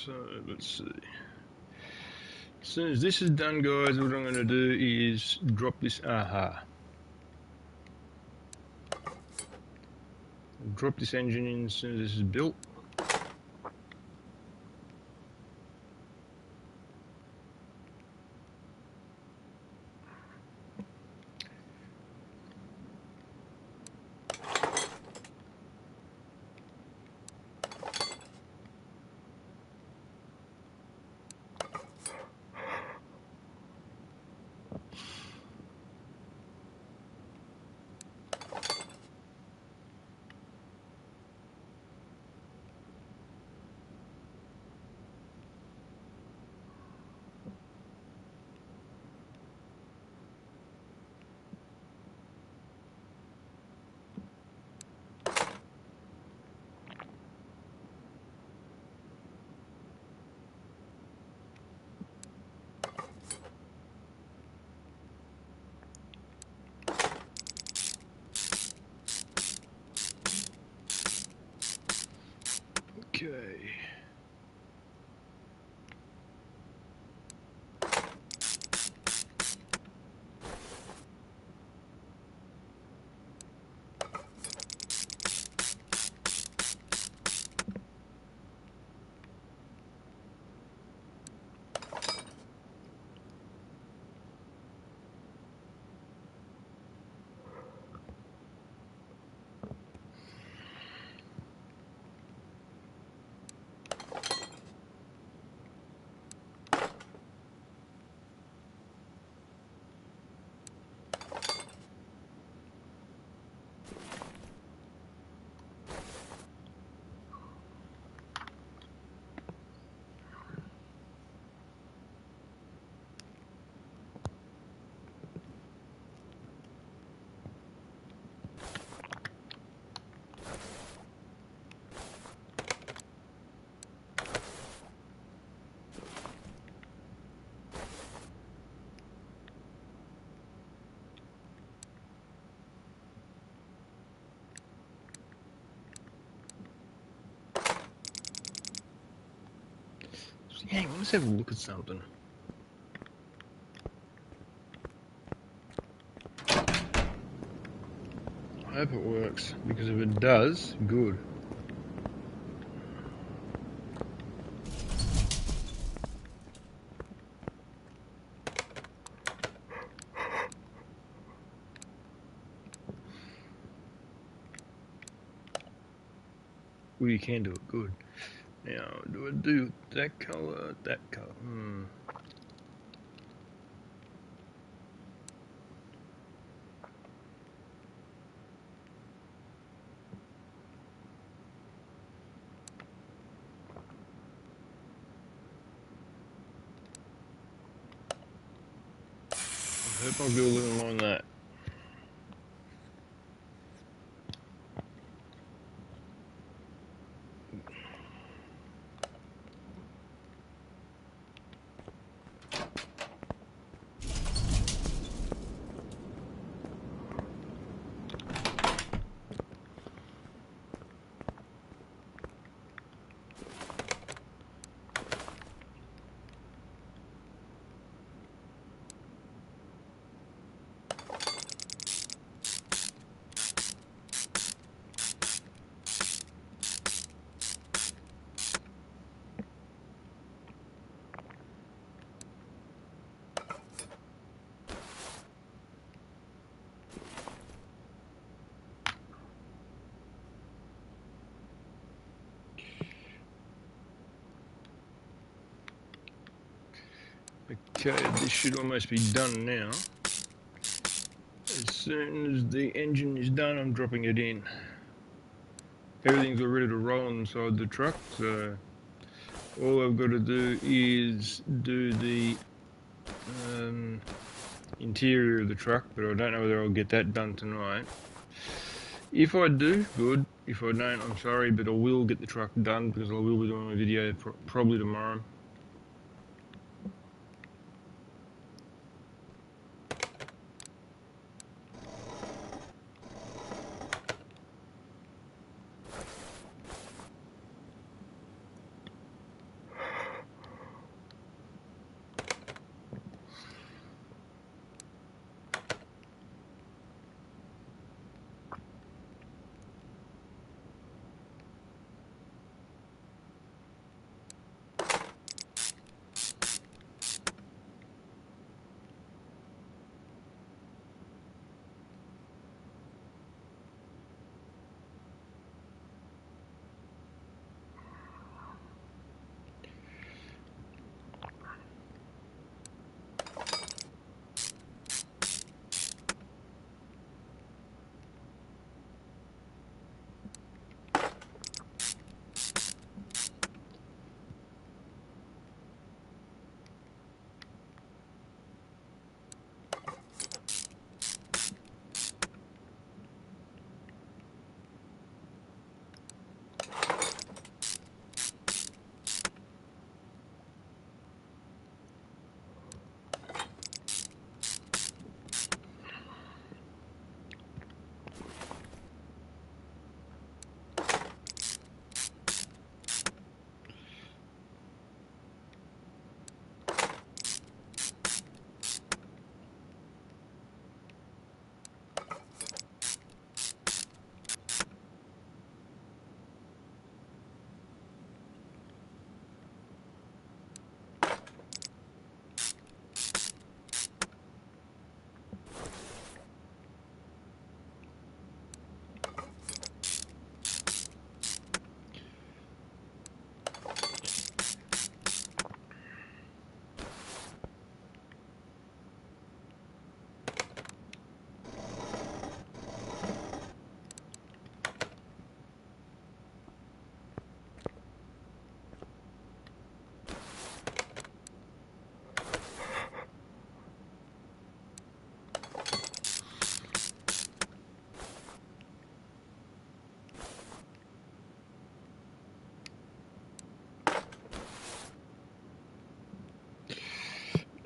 Speaker 2: So let's see. As soon as this is done, guys, what I'm going to do is drop this AHA. Drop this engine in as soon as this is built. Okay. Hang on, let's have a look at something. I hope it works, because if it does, good. Well, you can do it good. Now, do I do that colour, that colour? I hope I'll do a little more on that. Okay, this should almost be done now. As soon as the engine is done, I'm dropping it in. Everything's all ready to roll inside the truck, so all I've got to do is do the interior of the truck, but I don't know whether I'll get that done tonight. If I do, good. If I don't, I'm sorry, but I will get the truck done because I will be doing a video probably tomorrow.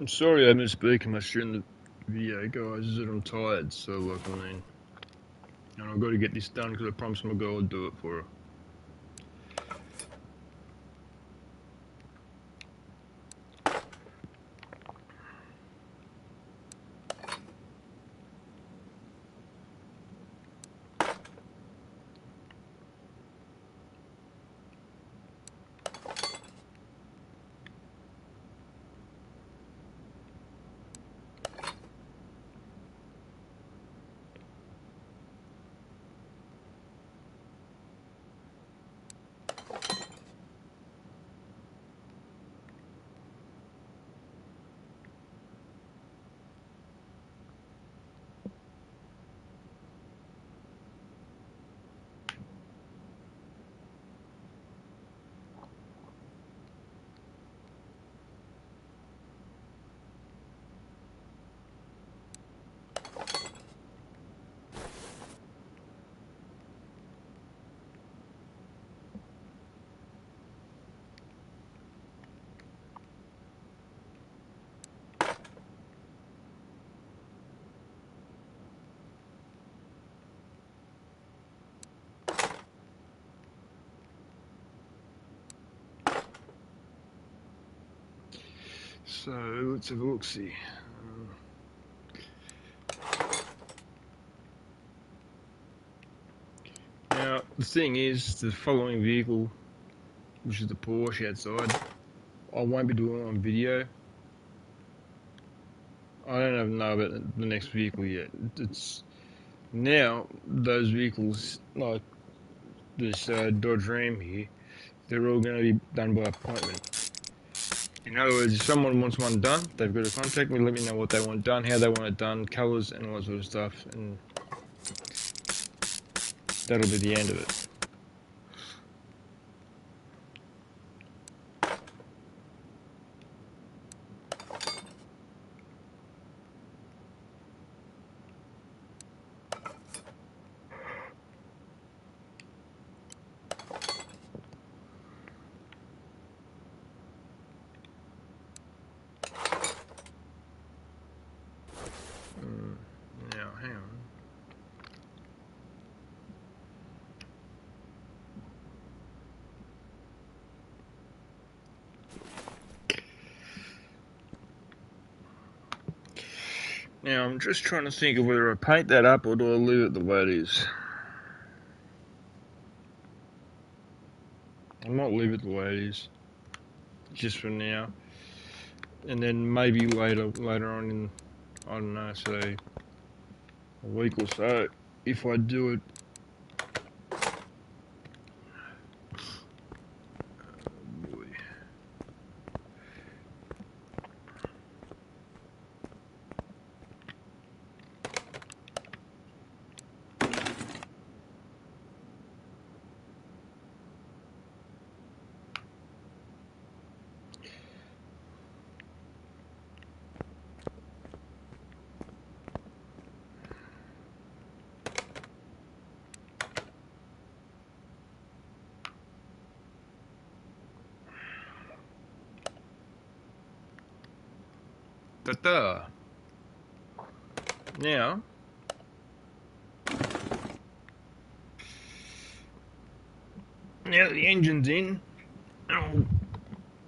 Speaker 2: I'm sorry I haven't been speaking much during the video, guys. Is that I'm tired, so like and I've got to get this done because I promised my girl I'd do it for her. So let's have a look. See. Now the thing is, the following vehicle, which is the Porsche outside, I won't be doing it on video. I don't even know about the next vehicle yet. It's now those vehicles like this Dodge Ram here, they're all going to be done by appointment. In other words, if someone wants one done, they've got to contact me, let me know what they want done, how they want it done, colours and all that sort of stuff, and that'll be the end of it. Now, hang on. Now, I'm just trying to think of whether I paint that up or do I leave it the way it is. I might leave it the way it is, just for now. And then maybe later on in, I don't know, say a week or so, if I do it. Oh boy. Ta-da. Now, the engine's in,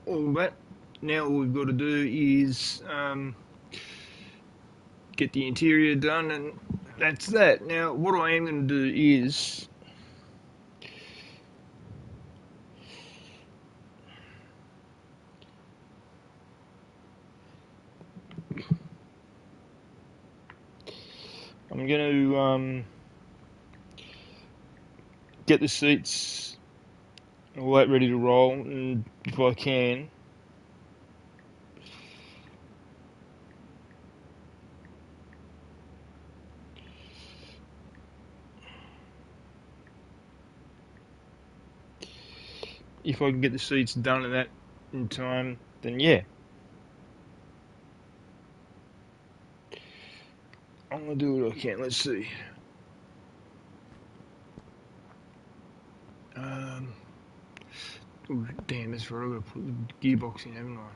Speaker 2: all that. Now all we've got to do is get the interior done, and that's that. Now, what I am going to do is I'm going to get the seats and all that ready to roll, and if I can, get the seats done and that in time, then yeah. I'm going to do what I can. Let's see. Ooh, damn, that's right. I've got to put the gearbox in, haven't I?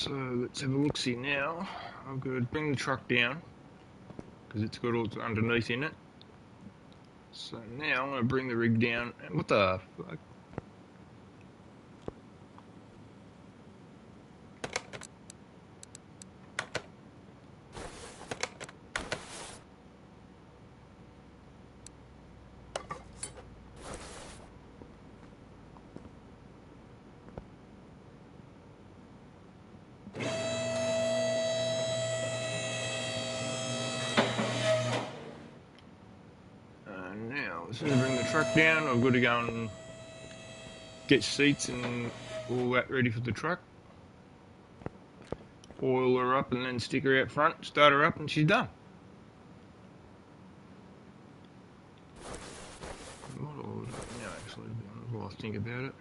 Speaker 2: So let's have a look-see now. I've got to bring the truck down because it's got all its underneath in it. So now I'm going to bring the rig down. And what the fuck? Now, as soon as I bring the truck down, I've got to go and get seats and all that ready for the truck. Oil her up and then stick her out front, start her up, and she's done. What will I do now, actually, while I think about it?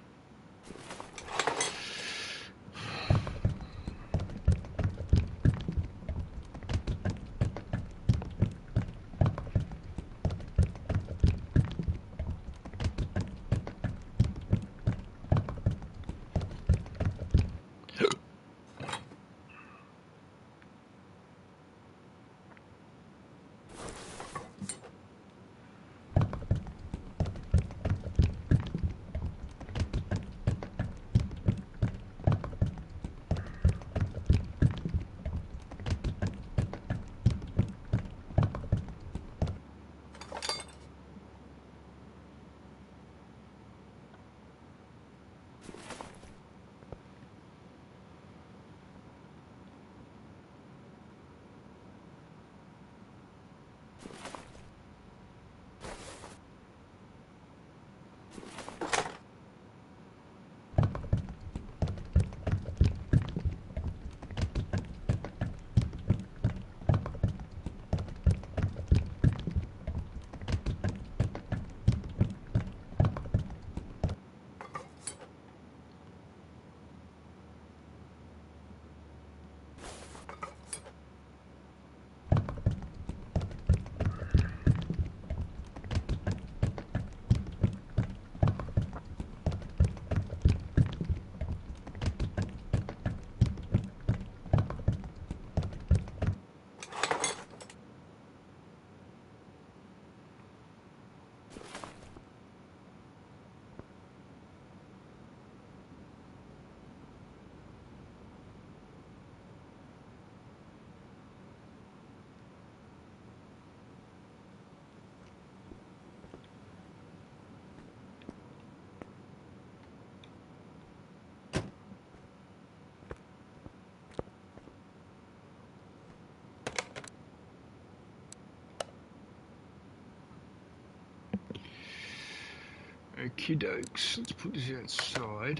Speaker 2: Okie dokes, let's put this outside.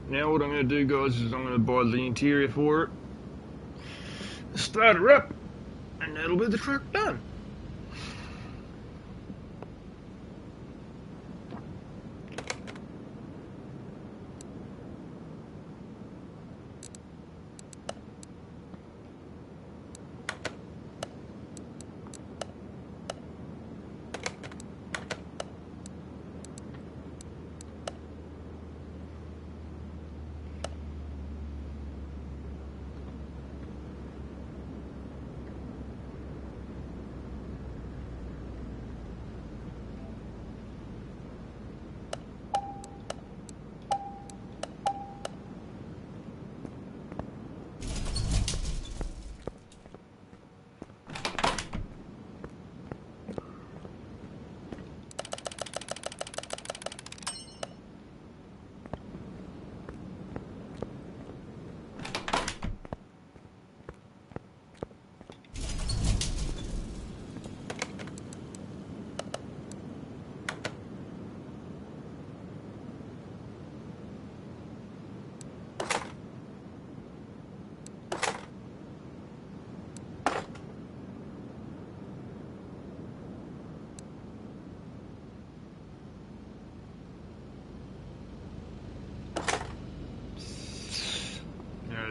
Speaker 2: Now what I'm going to do, guys, is I'm going to buy the interior for it, start her up, and that'll be the truck done.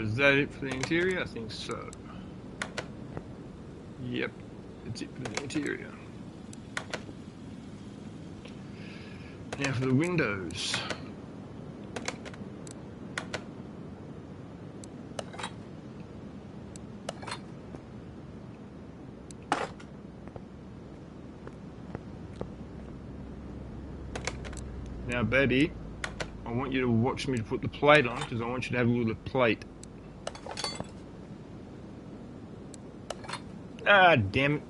Speaker 2: Is that it for the interior? I think so. Yep, that's it for the interior. Now for the windows. Now, baby, I want you to watch me to put the plate on because I want you to have a look at the plate. Ah, damn it.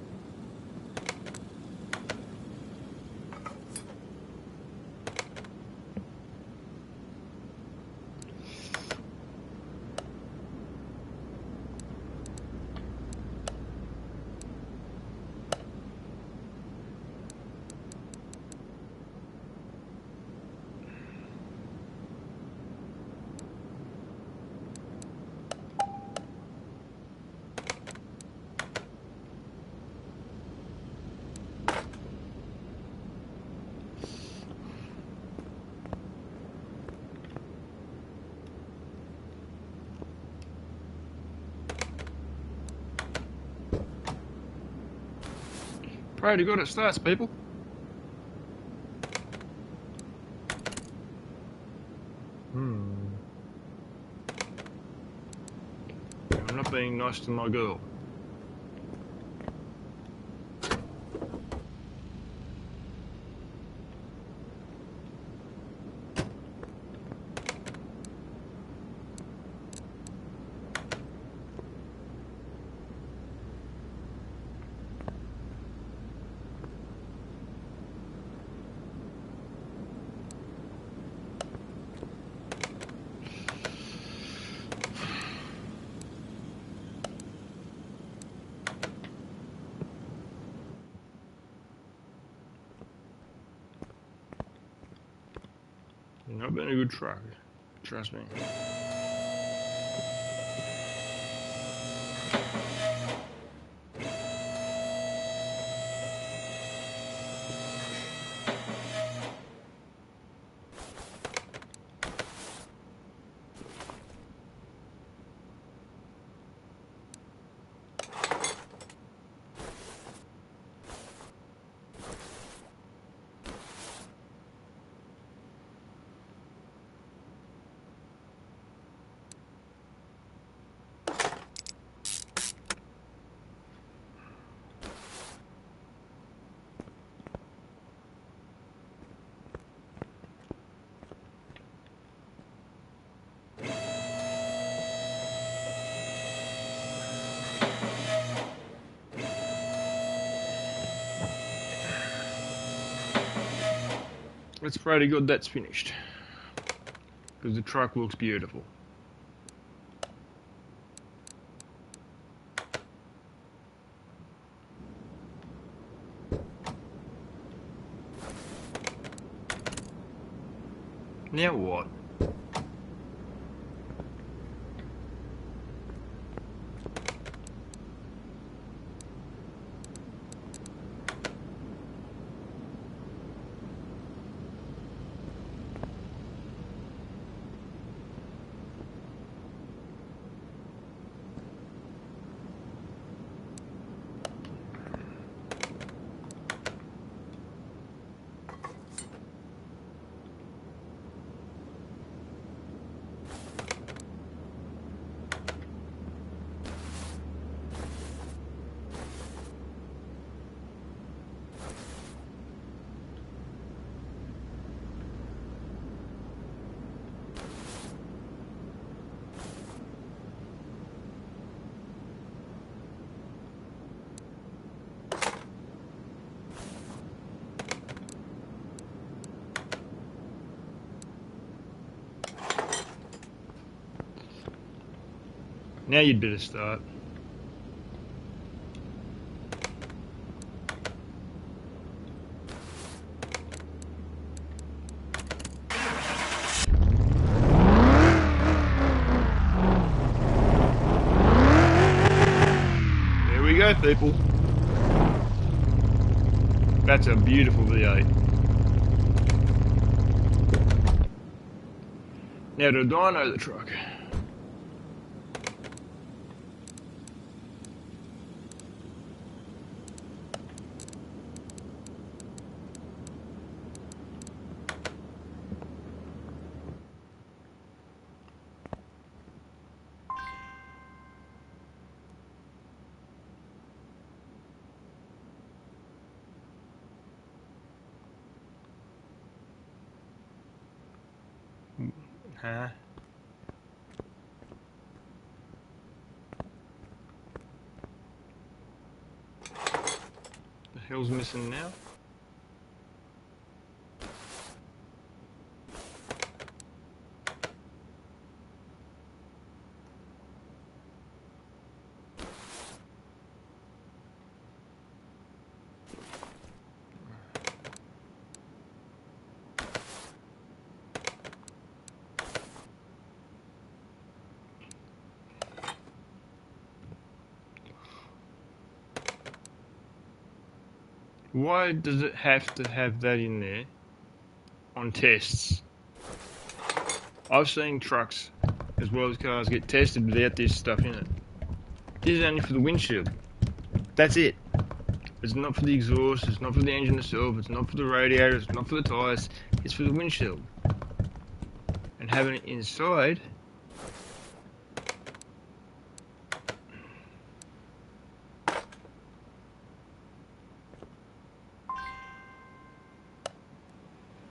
Speaker 2: Pray to God it starts, people. I'm not being nice to my girl. You're not being a good truck. Trust me. Let's pray to God that's finished. Because the truck looks beautiful. Now what? Now you'd better start. There we go, people. That's a beautiful V8. Now to dyno the truck. Huh? The hell's missing now? Why does it have to have that in there on tests? I've seen trucks as well as cars get tested without this stuff in it. This is only for the windshield. That's it. It's not for the exhaust, it's not for the engine itself, it's not for the radiator, it's not for the tyres, it's for the windshield. And having it inside,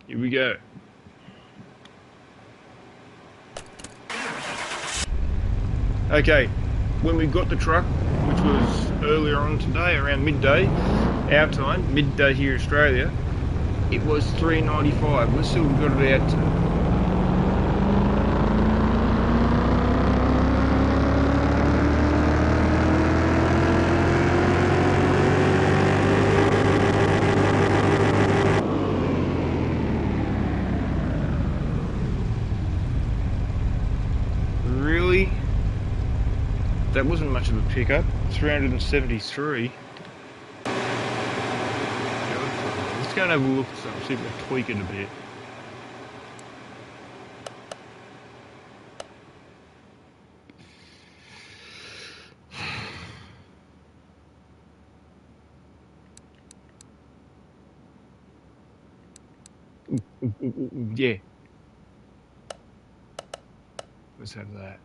Speaker 2: here we go. Okay, when we got the truck, which was earlier on today, around midday, our time, midday here in Australia, it was $3.95. We still got it out to that wasn't much of a pickup. 373. Let's go and have a look at something, see if we can tweak it a bit. Ooh, yeah. Let's have that.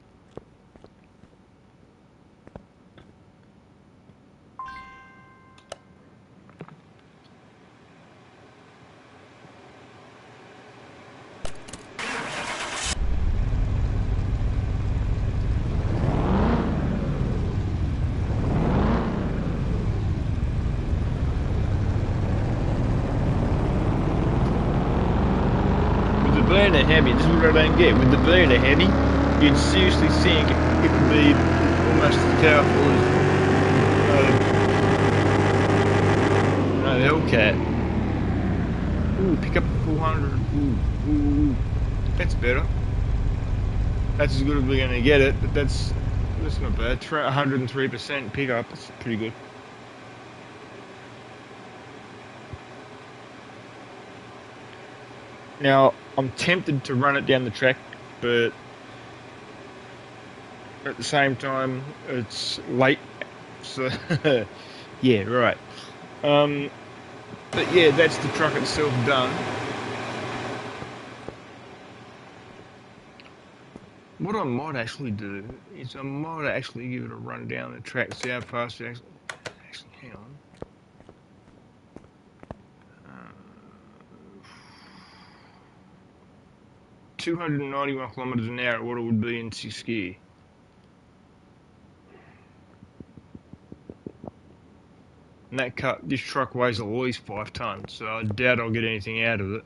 Speaker 2: Burner Hemi, this is what I don't get. With the burner Hemi, you'd seriously think it would be almost as powerful as the Hellcat. Ooh, pick up 400. Ooh, that's better. That's as good as we're going to get it, but that's not bad. 103% pickup, that's pretty good. Now, I'm tempted to run it down the track, but at the same time, it's late, so yeah, right. But yeah, that's the truck itself done. What I might actually do is I might actually give it a run down the track, see how fast it actually hang on. 291 kilometers an hour, what it would be in 6th gear. And this truck weighs at least 5 tons, so I doubt I'll get anything out of it.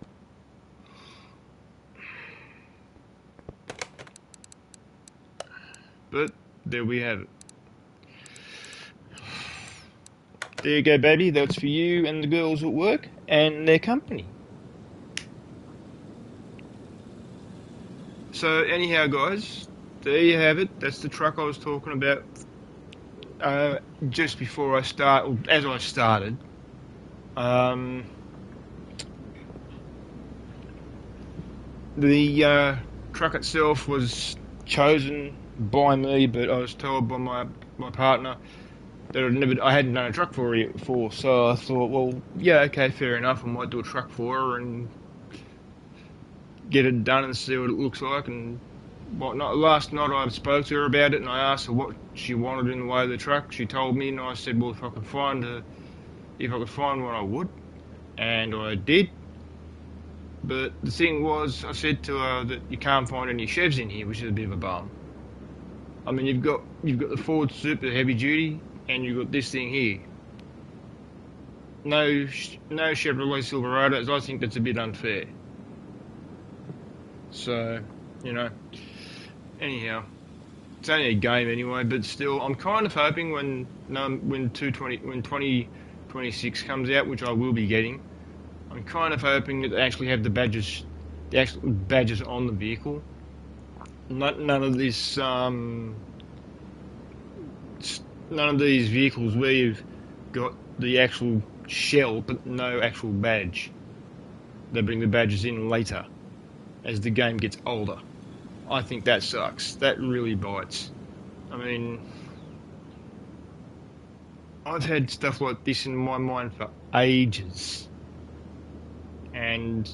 Speaker 2: But there we have it. There you go, baby. That's for you and the girls at work and their company. So anyhow, guys, there you have it. That's the truck I was talking about just before I start, as I started. The truck itself was chosen by me, but I was told by my partner that I hadn't done a truck for her before. So I thought, well, yeah, okay, fair enough. I might do a truck for her and get it done and see what it looks like and whatnot. Last night I spoke to her about it and I asked her what she wanted in the way of the truck. She told me, and I said, well, if I could find one, I would, and I did. But the thing was, I said to her that you can't find any Chevs in here, which is a bit of a bum. I mean, you've got the Ford Super heavy duty, and you've got this thing here. No Chevrolet Silverados. I think that's a bit unfair. So, you know, anyhow, it's only a game anyway. But still, I'm kind of hoping when 2026 comes out, which I will be getting, I'm kind of hoping that they actually have the actual badges on the vehicle. None of this, none of these vehicles where you've got the actual shell but no actual badge. They bring the badges in later as the game gets older. I think that sucks. That really bites. I mean, I've had stuff like this in my mind for ages. And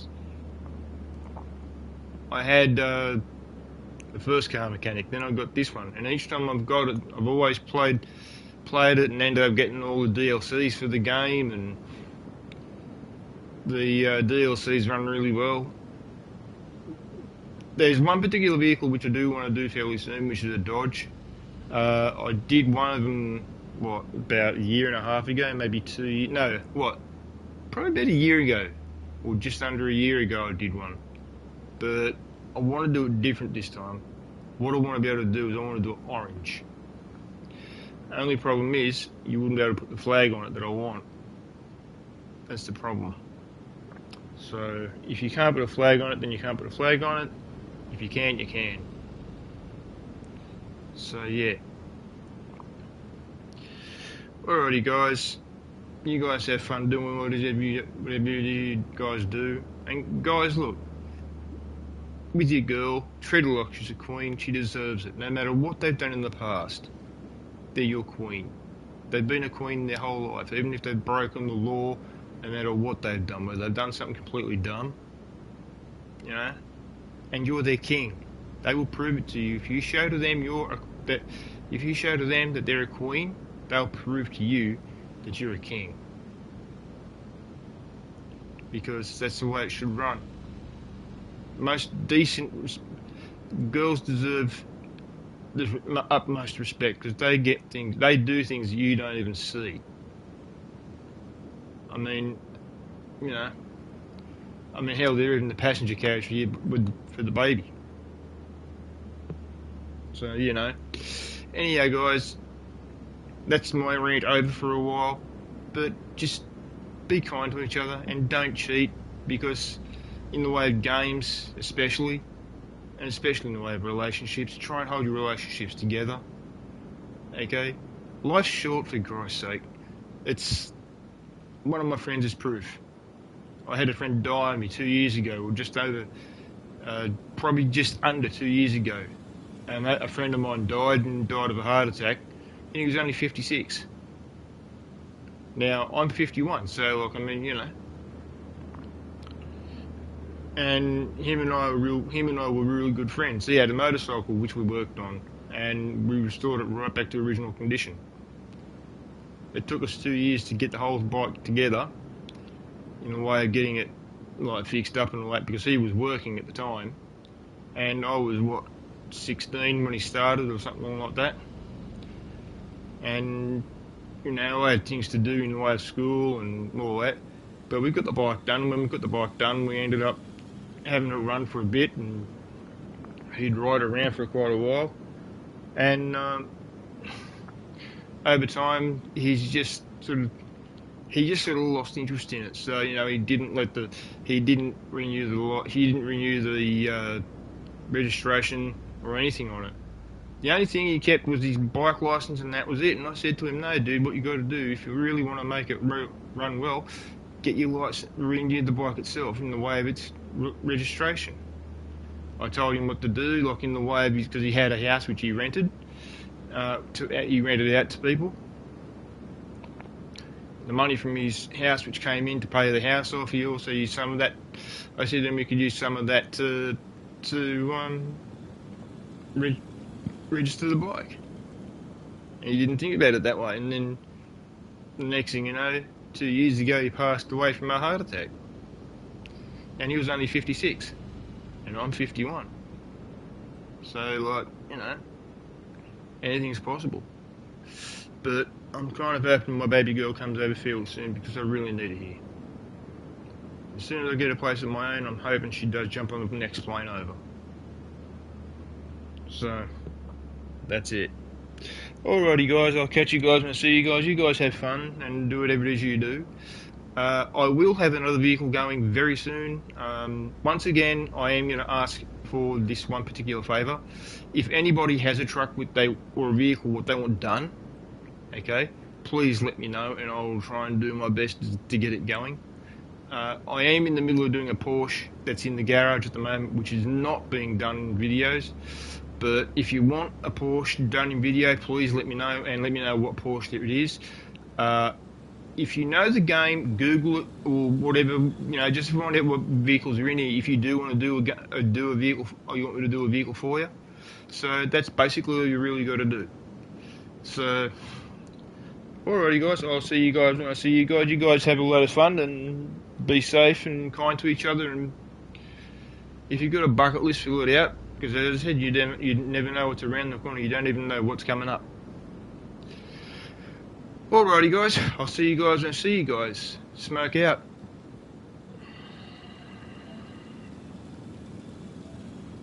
Speaker 2: I had the first car mechanic, then I got this one, and each time I've got it, I've always played it and ended up getting all the DLCs for the game, and the DLCs run really well. There's one particular vehicle which I do want to do fairly soon, which is a Dodge. I did one of them, about a year and a half ago, maybe 2 years, probably about a year ago, or just under a year ago I did one. But I want to do it different this time. What I want to be able to do is I want to do it orange. The only problem is you wouldn't be able to put the flag on it that I want. That's the problem. So if you can't put a flag on it, then you can't put a flag on it. If you can, you can. So yeah. Alrighty guys. You guys have fun doing whatever you guys do. And guys, look. With your girl, treat her like she's a queen. She deserves it. No matter what they've done in the past, they're your queen. They've been a queen their whole life. Even if they've broken the law, no matter what they've done, whether they've done something completely dumb, you know, and you're their king. They will prove it to you. If you show to them that they're a queen, they'll prove to you that you're a king. Because that's the way it should run. Most decent girls deserve the utmost respect because they do things you don't even see. I mean, you know, hell, they're in the passenger carriage for the baby. So, you know. Anyhow, guys, that's my rant over for a while. But just be kind to each other and don't cheat, because in the way of games especially, and especially in the way of relationships, try and hold your relationships together. Okay? Life's short, for Christ's sake. It's... One of my friends is proof. I had a friend die on me 2 years ago, or probably just under 2 years ago. And a friend of mine died of a heart attack, and he was only 56. Now, I'm 51, so, you know. And him and I were really good friends. He had a motorcycle which we worked on, and we restored it right back to original condition. It took us 2 years to get the whole bike together, in a way of getting it fixed up and all that, because he was working at the time, and I was 16 when he started or something like that. And you know, I had things to do in the way of school and all that, but we got the bike done. When we got the bike done, we ended up having it run for a bit, and he'd ride around for quite a while. And over time, he just sort of lost interest in it. So, you know, he didn't renew the registration or anything on it. The only thing he kept was his bike license, and that was it. And I said to him, no, dude, what you got to do, if you really want to make it run well, get your license, renew the bike itself in the way of its registration. I told him what to do, in the way of, because he had a house which he rented. He rented out to people. The money from his house which came in to pay the house off, he also used some of that. I said to him we could use some of that to register the bike. And he didn't think about it that way. And then the next thing you know, 2 years ago he passed away from a heart attack. and he was only 56, and I'm 51. So, like, you know, anything's possible. But I'm kind of hoping my baby girl comes over field soon because I really need her here. As soon as I get a place of my own, I'm hoping she does jump on the next plane over. So, that's it. Alrighty guys, I'll catch you guys when I see you guys. You guys have fun and do whatever it is you do. I will have another vehicle going very soon. Once again, I am going to ask for this one particular favour. If anybody has a truck or a vehicle what they want done, okay, please let me know and I'll try and do my best to get it going. I am in the middle of doing a Porsche that's in the garage at the moment, which is not being done in videos. But if you want a Porsche done in video, please let me know and let me know what Porsche it is. If you know the game, Google it or whatever, you know, just find out what vehicles are in here. If you do want to do a vehicle, or you want me to do a vehicle for you. So that's basically all you really got to do. So, alrighty guys, I'll see you guys when I see you guys. You guys have a lot of fun and be safe and kind to each other. And if you've got a bucket list, fill it out. Because as I said, you never know what's around the corner. You don't even know what's coming up. Alrighty guys, I'll see you guys when I see you guys. Smoke out.